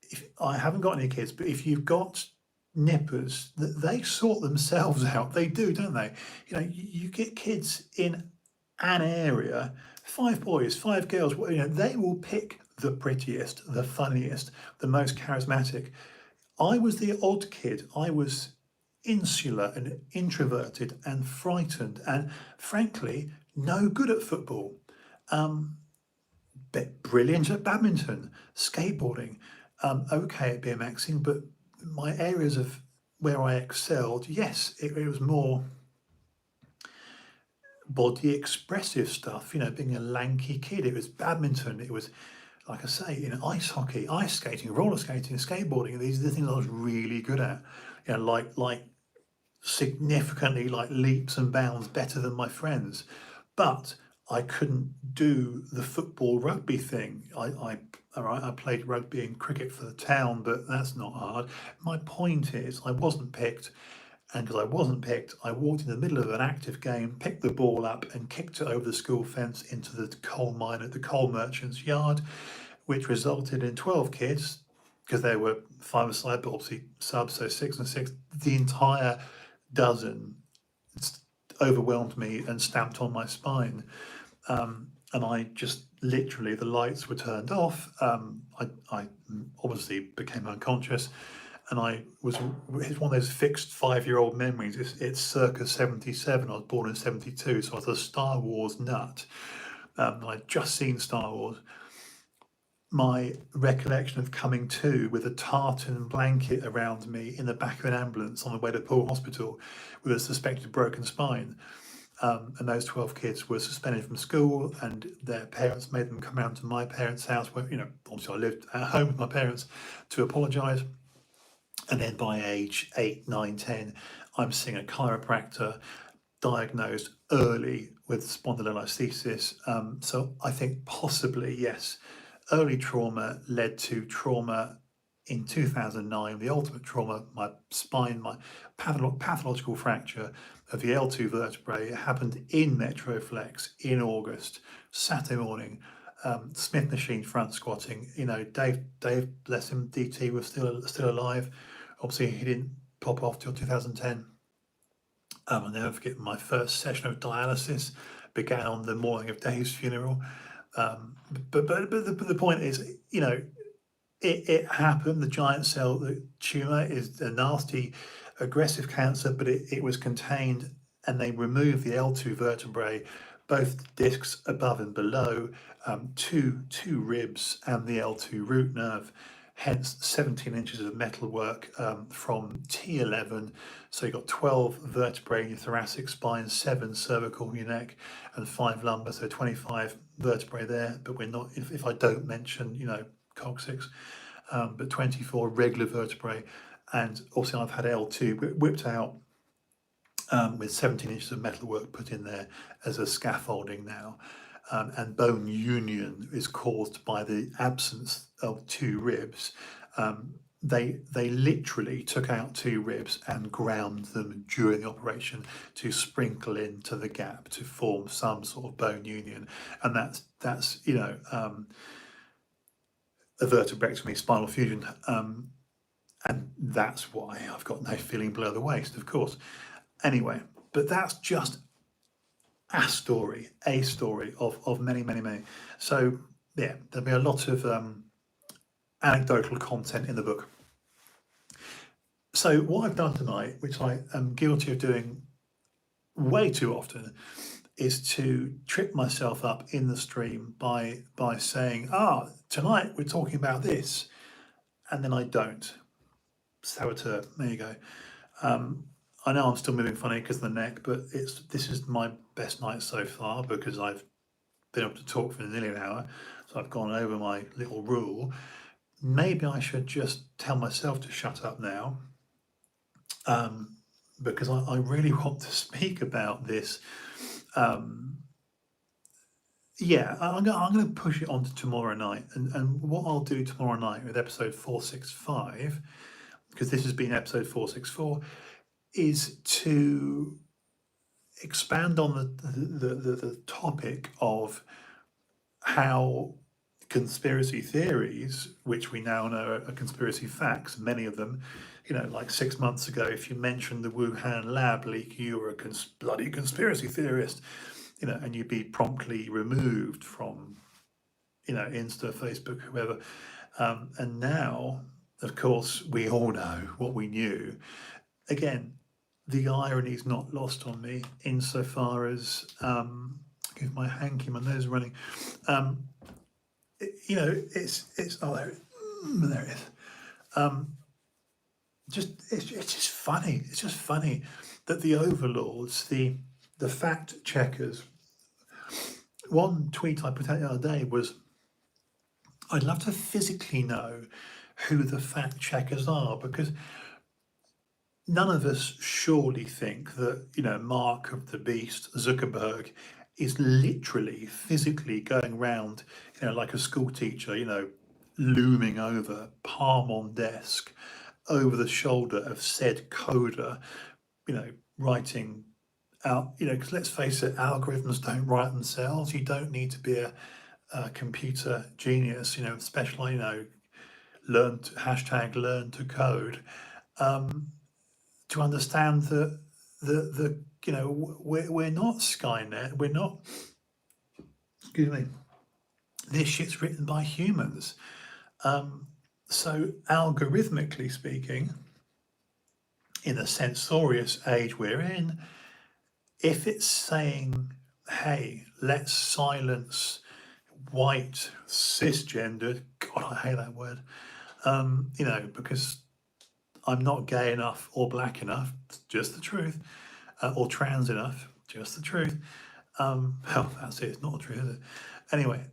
If I haven't got any kids, but if you've got nippers, they sort themselves out. They do, don't they? You know, you get kids in an area, 5 boys, 5 girls. You know, they will pick the prettiest, the funniest, the most charismatic. I was the odd kid. I was insular and introverted and frightened and frankly no good at football. But brilliant at badminton, skateboarding, okay at BMXing, but my areas of where I excelled, yes, it was more body expressive stuff, you know, being a lanky kid. It was badminton, it was, like I say, you know, ice hockey, ice skating, roller skating, skateboarding. These are the things I was really good at. You know, like significantly, like leaps and bounds better than my friends. But I couldn't do the football rugby thing. All right, I played rugby and cricket for the town, but that's not hard. My point is, I wasn't picked, and because I wasn't picked, I walked in the middle of an active game, picked the ball up, and kicked it over the school fence into the coal mine at the coal merchant's yard, which resulted in 12 kids, because there were 5 aside, but obviously subs, so 6 and 6. The entire dozen overwhelmed me and stamped on my spine. And I just literally, the lights were turned off. I obviously became unconscious, and it's one of those fixed 5-year-old memories. It's circa 77. I was born in 72, so I was a Star Wars nut. I'd just seen Star Wars. My recollection of coming to with a tartan blanket around me in the back of an ambulance on the way to Poole Hospital with a suspected broken spine. And those 12 kids were suspended from school, and their parents made them come round to my parents' house, where, you know, obviously I lived at home with my parents, to apologise. And then by age 8, 9, 10, I'm seeing a chiropractor, diagnosed early with spondylolisthesis. So I think possibly, yes, early trauma led to trauma in 2009, the ultimate trauma, my spine, my pathological fracture of the L2 vertebrae. It happened in Metroflex in August, Saturday morning. Smith machine front squatting. You know, Dave, bless him, DT was still alive. Obviously, he didn't pop off till 2010. I'll never forget my first session of dialysis began on the morning of Dave's funeral. But the point is, you know, it happened. The giant cell tumor is a nasty, aggressive cancer, but it was contained, and they removed the L2 vertebrae, both discs above and below, two ribs, and the L2 root nerve. Hence 17 inches of metalwork from T11. So you've got 12 vertebrae in your thoracic spine, 7 cervical in your neck, and 5 lumbar, so 25 vertebrae there. But we're not, if I don't mention, you know, coccyx, but 24 regular vertebrae. And also I've had L2 whipped out with 17 inches of metalwork put in there as a scaffolding now. And bone union is caused by the absence of 2 ribs. They literally took out 2 ribs and ground them during the operation to sprinkle into the gap to form some sort of bone union, and that's you know, a vertebrectomy, spinal fusion, and that's why I've got no feeling below the waist, of course. Anyway, but that's just a story of many, many, many. So yeah, there'll be a lot of anecdotal content in the book. So what I've done tonight, which I am guilty of doing way too often, is to trip myself up in the stream by saying, tonight we're talking about this, and then I don't. Saboteur, there you go. I know I'm still moving funny because of the neck, but this is my best night so far because I've been able to talk for nearly an hour, so I've gone over my little rule. Maybe I should just tell myself to shut up now, because I really want to speak about this. Yeah, I'm going to push it on to tomorrow night, and what I'll do tomorrow night with episode 465, because this has been episode 464, is to expand on the topic of how conspiracy theories, which we now know are conspiracy facts, many of them, like 6 months ago, if you mentioned the Wuhan lab leak, you were a bloody conspiracy theorist, and you'd be promptly removed from, Insta, Facebook, whoever. And now, of course, we all know what we knew. Again, the irony is not lost on me insofar as, give my hanky, my nose is running. It's oh there it is. It's just funny. It's just funny that the overlords, the fact checkers. One tweet I put out the other day was, I'd love to physically know who the fact checkers are, because none of us surely think that, Mark of the Beast, Zuckerberg, is literally physically going around, like a school teacher, looming over, palm on desk, over the shoulder of said coder, writing out, because let's face it, algorithms don't write themselves. You don't need to be a computer genius, especially, learn to code, to understand that we're not Skynet, we're not, excuse me, this shit's written by humans. So algorithmically speaking, in the censorious age we're in, if it's saying, hey, let's silence white cisgendered, God, I hate that word, because I'm not gay enough or black enough, just the truth, or trans enough, just the truth. Well, that's it, it's not the truth, is it? Anyway,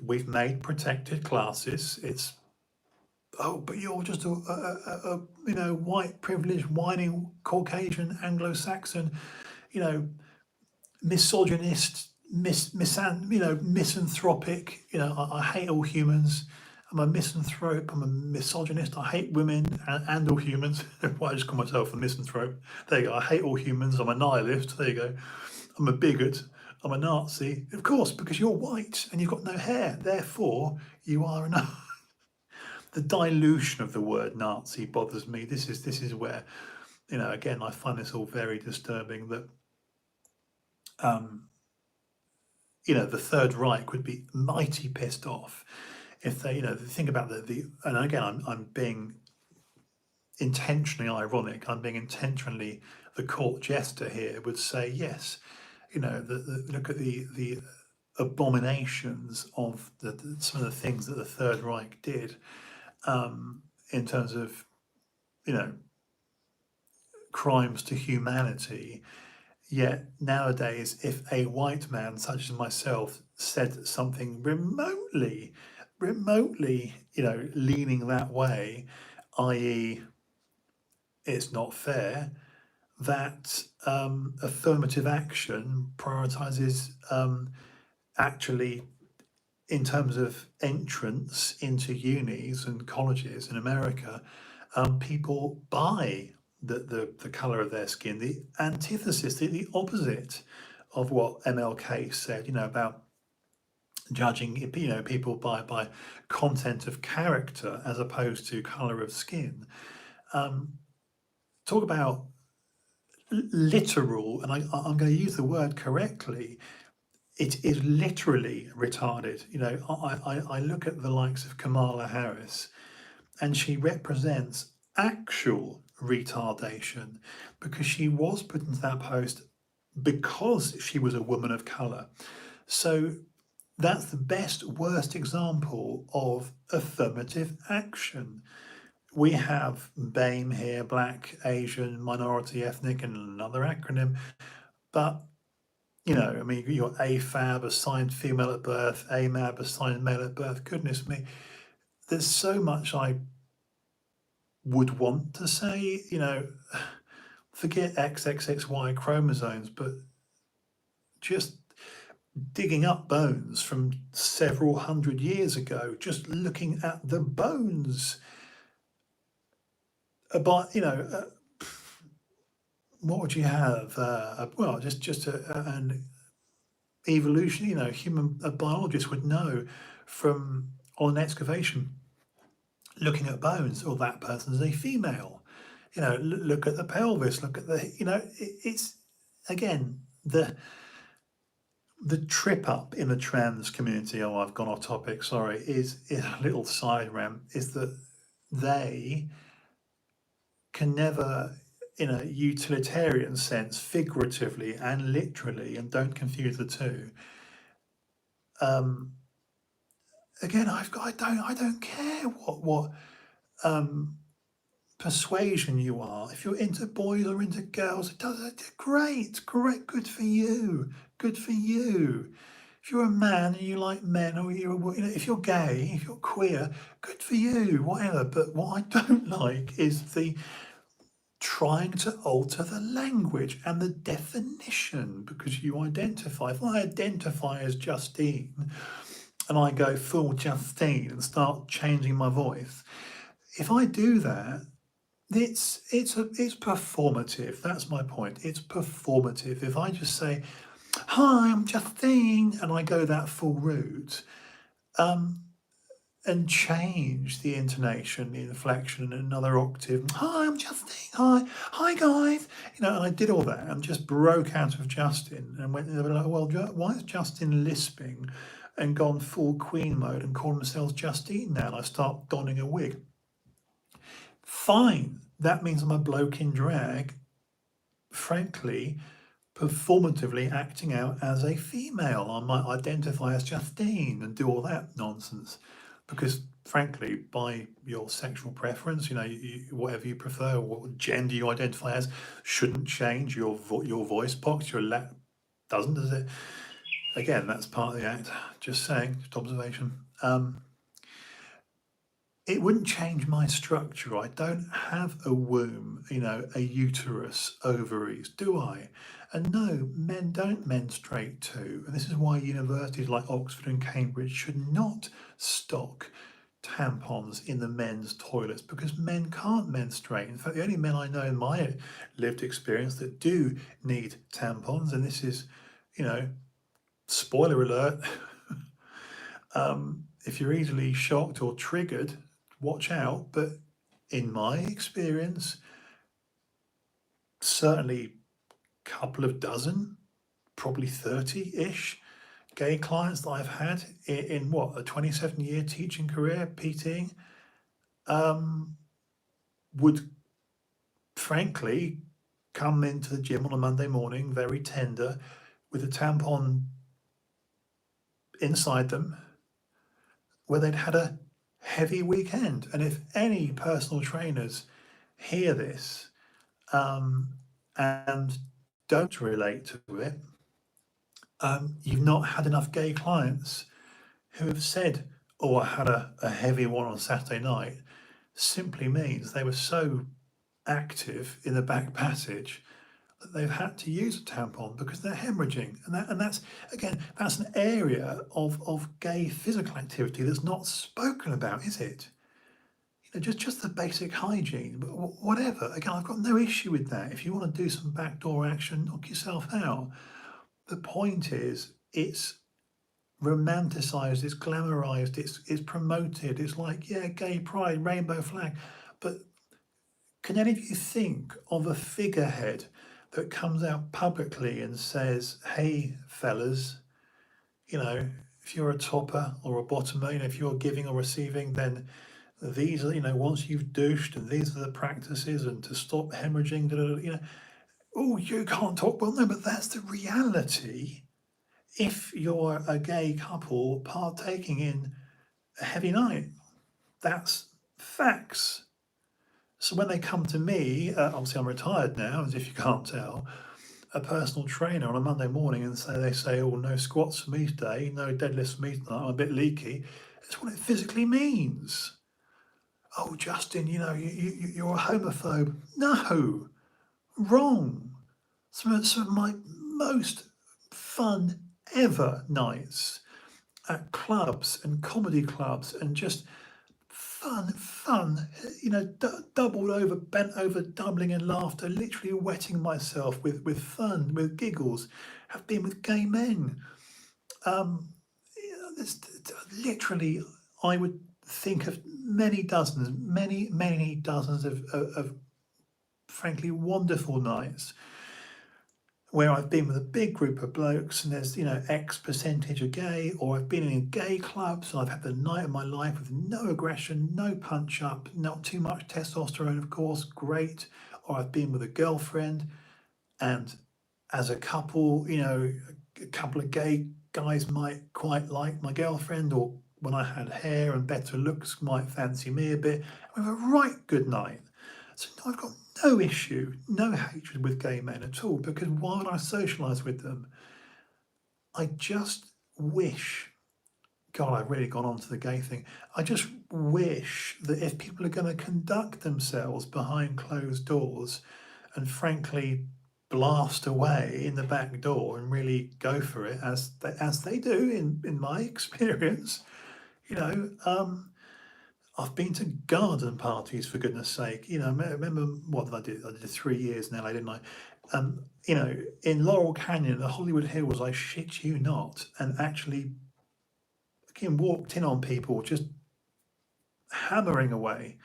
we've made protected classes. It's, oh, but you're just a white, privileged, whining Caucasian, Anglo-Saxon, misogynist, misanthropic. I hate all humans. I'm a misanthrope. I'm a misogynist. I hate women and all humans. Well, I just call myself a misanthrope. There you go. I hate all humans. I'm a nihilist. There you go. I'm a bigot. I'm a Nazi. Of course, because you're white and you've got no hair. Therefore, you are a Nazi. The dilution of the word Nazi bothers me. This is where, again, I find this all very disturbing. That, the Third Reich would be mighty pissed off if they, think about and again, I'm being intentionally ironic. I'm being intentionally the court jester here. Would say yes, look at the abominations of some of the things that the Third Reich did, in terms of, crimes to humanity. Yet nowadays, if a white man such as myself said something remotely, leaning that way, i.e., it's not fair, that affirmative action prioritizes, actually, in terms of entrance into unis and colleges in America, people buy the colour of their skin, the antithesis, the opposite of what MLK said, about judging, people by content of character as opposed to colour of skin. Talk about literal, and I'm going to use the word correctly. It is literally retarded. I look at the likes of Kamala Harris, and she represents actual retardation, because she was put into that post because she was a woman of colour. So that's the worst example of affirmative action. we have BAME here, Black, Asian, Minority, Ethnic, and another acronym. But, you know, I mean, you've got AFAB, assigned female at birth, AMAB, assigned male at birth. Goodness me, there's so much I would want to say, you know, forget XXXY chromosomes, but just digging up bones from several hundred years ago, just looking at the bones about, you know, what would you have? Well, just an evolution, you know, a biologist would know from on an excavation, looking at bones, or that person's a female. You know, look at the pelvis, look at the, you know, it's again the trip up in the trans community. Oh, I've gone off topic. Sorry. Is a little side rant. Is that they can never, in a utilitarian sense, figuratively and literally, and don't confuse the two. Um, Again, I don't care what persuasion you are. If you're into boys or into girls, great, good for you, good for you. If you're a man and you like men, or you know, if you're gay, if you're queer, good for you, whatever. But what I don't like is the trying to alter the language and the definition because you identify. If I identify as Justine and I go full Justine and start changing my voice, if I do that, it's performative. That's my point. It's performative. If I just say, "Hi, I'm Justine," and I go that full route, and change the intonation, the inflection, and another octave. "Hi, I'm Justine. Hi guys." You know, and I did all that and just broke out of Justin and went. They were like, "Well, why is Justin lisping and gone full Queen mode and call themselves Justine now?" And I start donning a wig. Fine, that means I'm a bloke in drag, frankly, performatively acting out as a female. I might identify as Justine and do all that nonsense because, frankly, by your sexual preference, you know, whatever you prefer, what gender you identify as, shouldn't change your voice box. Doesn't, does it? Again, that's part of the act. Just saying, just observation. It wouldn't change my structure. I don't have a womb, you know, a uterus, ovaries, do I? And no, men don't menstruate too. And this is why universities like Oxford and Cambridge should not stock tampons in the men's toilets because men can't menstruate. In fact, the only men I know in my lived experience that do need tampons, and this is, you know, spoiler alert, if you're easily shocked or triggered, watch out. But in my experience, certainly a couple of dozen, probably 30-ish gay clients that I've had in what, a 27-year teaching career, PTing, would frankly come into the gym on a Monday morning, very tender, with a tampon inside them, where they'd had a heavy weekend. And if any personal trainers hear this and don't relate to it, you've not had enough gay clients who have said, "Oh, I had a heavy one on Saturday night," simply means they were so active in the back passage that they've had to use a tampon because they're hemorrhaging. And that's, again, that's an area of gay physical activity that's not spoken about, is it? You know, just the basic hygiene, but whatever. Again, I've got no issue with that. If you want to do some backdoor action, knock yourself out. The point is, it's romanticized, it's glamorized, it's promoted. It's like, yeah, gay pride, rainbow flag. But can any of you think of a figurehead that comes out publicly and says, "Hey, fellas, you know, if you're a topper or a bottomer, you know, if you're giving or receiving, then these are, you know, once you've douched, and these are the practices, and to stop hemorrhaging, you know." Oh, you can't talk. Well, no, but that's the reality. If you're a gay couple partaking in a heavy night, that's facts. So when they come to me, obviously I'm retired now, as if you can't tell, a personal trainer on a Monday morning, and so they say, "Oh, no squats for me today, no deadlifts for me tonight, I'm a bit leaky." That's what it physically means. "Oh, Justin, you're a homophobe." No, wrong. Some of my most fun ever nights at clubs and comedy clubs, and just fun, doubled over, bent over, doubling in laughter, literally wetting myself with fun, with giggles, have been with gay men. There's literally, I would think of many dozens of frankly wonderful nights where I've been with a big group of blokes and there's, X percentage are gay, or I've been in gay clubs and I've had the night of my life with no aggression, no punch up, not too much testosterone, of course, great. Or I've been with a girlfriend, and as a couple, a couple of gay guys might quite like my girlfriend, or when I had hair and better looks, might fancy me a bit. We have a right good night. So I've got no issue, no hatred with gay men at all, because why would I socialise with them? I just wish, God, I've really gone on to the gay thing. I just wish that if people are going to conduct themselves behind closed doors and frankly blast away in the back door and really go for it as they do in my experience, you know, I've been to garden parties, for goodness sake. I remember, what did I do? I did 3 years in LA, didn't I? In Laurel Canyon, the Hollywood Hills, I shit you not, and actually again walked in on people just hammering away.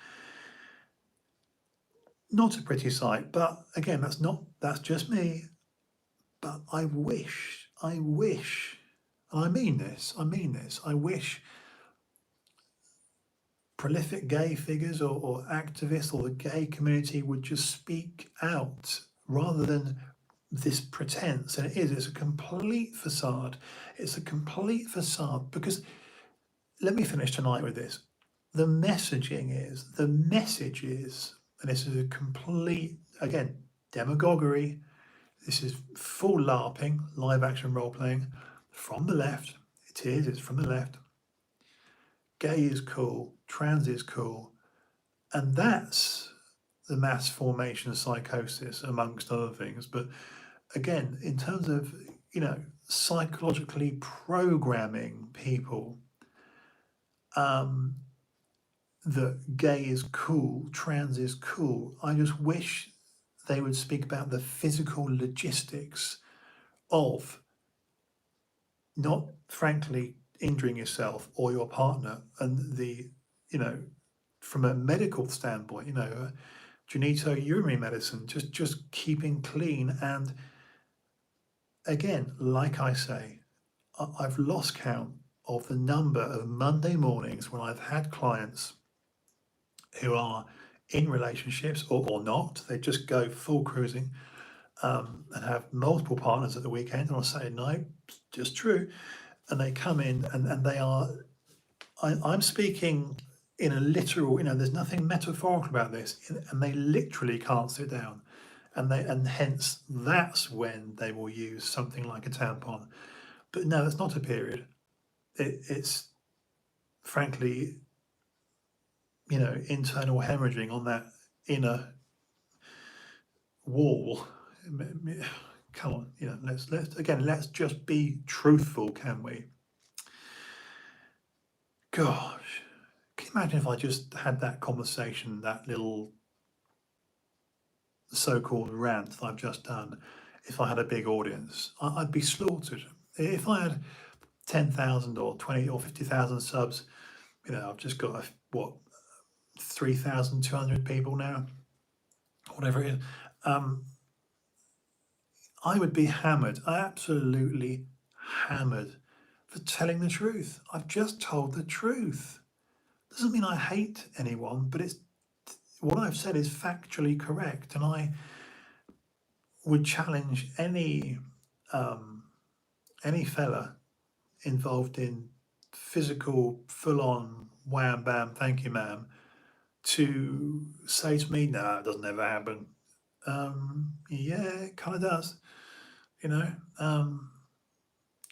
Not a pretty sight, but again, that's just me. But I wish, and I mean this, I wish prolific gay figures or activists or the gay community would just speak out rather than this pretense. And it's a complete facade. It's a complete facade, because let me finish tonight with this. The message is, and this is a complete, again, demagoguery. This is full LARPing, live action role playing from the left. It's from the left. Gay is cool, trans is cool, and that's the mass formation psychosis, amongst other things. But again, in terms of, psychologically programming people that gay is cool, trans is cool, I just wish they would speak about the physical logistics of not, frankly, injuring yourself or your partner, and from a medical standpoint, genitourinary medicine, just keeping clean. And again, like I say, I've lost count of the number of Monday mornings when I've had clients who are in relationships or not. They just go full cruising, and have multiple partners at the weekend on a Saturday night, just true. And they come in and they are, I'm speaking in a literal, there's nothing metaphorical about this, and they literally can't sit down. And hence that's when they will use something like a tampon. But no, it's not a period. It's frankly, internal hemorrhaging on that inner wall. Come on, let's just be truthful, can we? Gosh, can you imagine if I just had that conversation, that little so-called rant that I've just done, if I had a big audience? I'd be slaughtered. If I had 10,000 or 20 or 50,000 subs, I've just got, 3,200 people now, whatever it is. I would be hammered, absolutely hammered, for telling the truth. I've just told the truth. Doesn't mean I hate anyone, but it's what I've said is factually correct, and I would challenge any fella involved in physical, full-on, wham bam, thank you, ma'am, to say to me, no, it doesn't ever happen. Yeah, it kind of does, you know.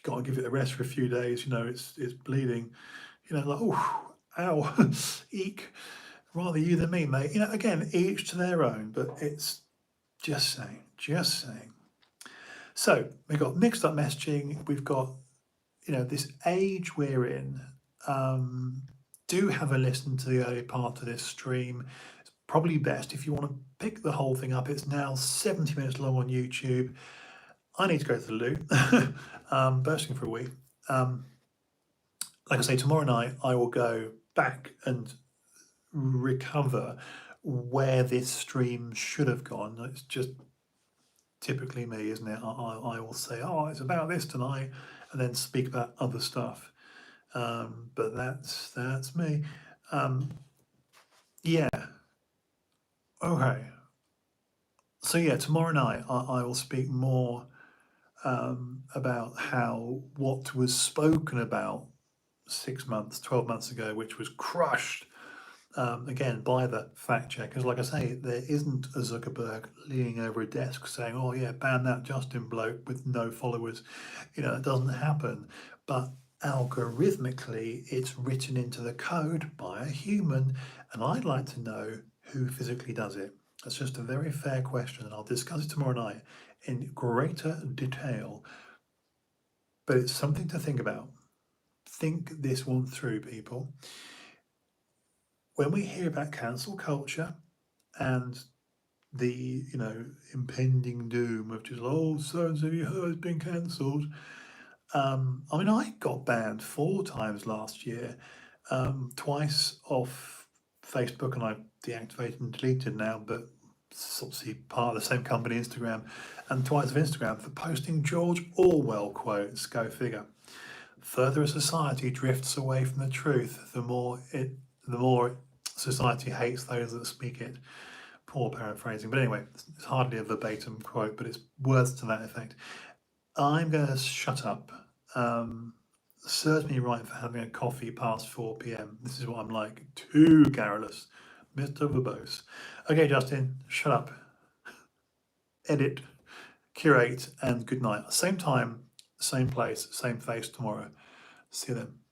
Got to give it a rest for a few days, it's bleeding, like, oh, ow, eek, rather you than me, mate. Again, each to their own, but it's just saying, just saying. So we've got mixed up messaging, we've got, this age we're in. Do have a listen to the early part of this stream. It's probably best if you want to pick the whole thing up. It's now 70 minutes long on YouTube. I need to go to the loo, bursting for a wee. Like I say, tomorrow night I will go back and recover where this stream should have gone. It's just typically me, isn't it? I will say, oh, it's about this tonight, and then speak about other stuff. But that's me. Yeah. Okay. So yeah, tomorrow night I will speak more about how what was spoken about 6 months, 12 months ago, which was crushed again by the fact checkers. Like I say, there isn't a Zuckerberg leaning over a desk saying, oh yeah, ban that Justin bloke with no followers. It doesn't happen. But algorithmically, it's written into the code by a human, and I'd like to know who physically does it. That's just a very fair question, and I'll discuss it tomorrow night in greater detail. But it's something to think about. Think this one through, people. When we hear about cancel culture and the impending doom of just, oh, so and so you heard has been cancelled. I got banned 4 times last year, twice off Facebook, and I deactivated and deleted now, but it's obviously part of the same company, Instagram, and twice of Instagram for posting George Orwell quotes. Go figure. Further a society drifts away from the truth, the more society hates those that speak it. Poor paraphrasing, but anyway, it's hardly a verbatim quote, but it's words to that effect. I'm going to shut up. Serves me right for having a coffee past 4 p.m. This is what I'm like, too garrulous, Mr. Verbose. Okay, Justin, shut up. Edit, curate, and good night. Same time, same place, same face tomorrow. See you then.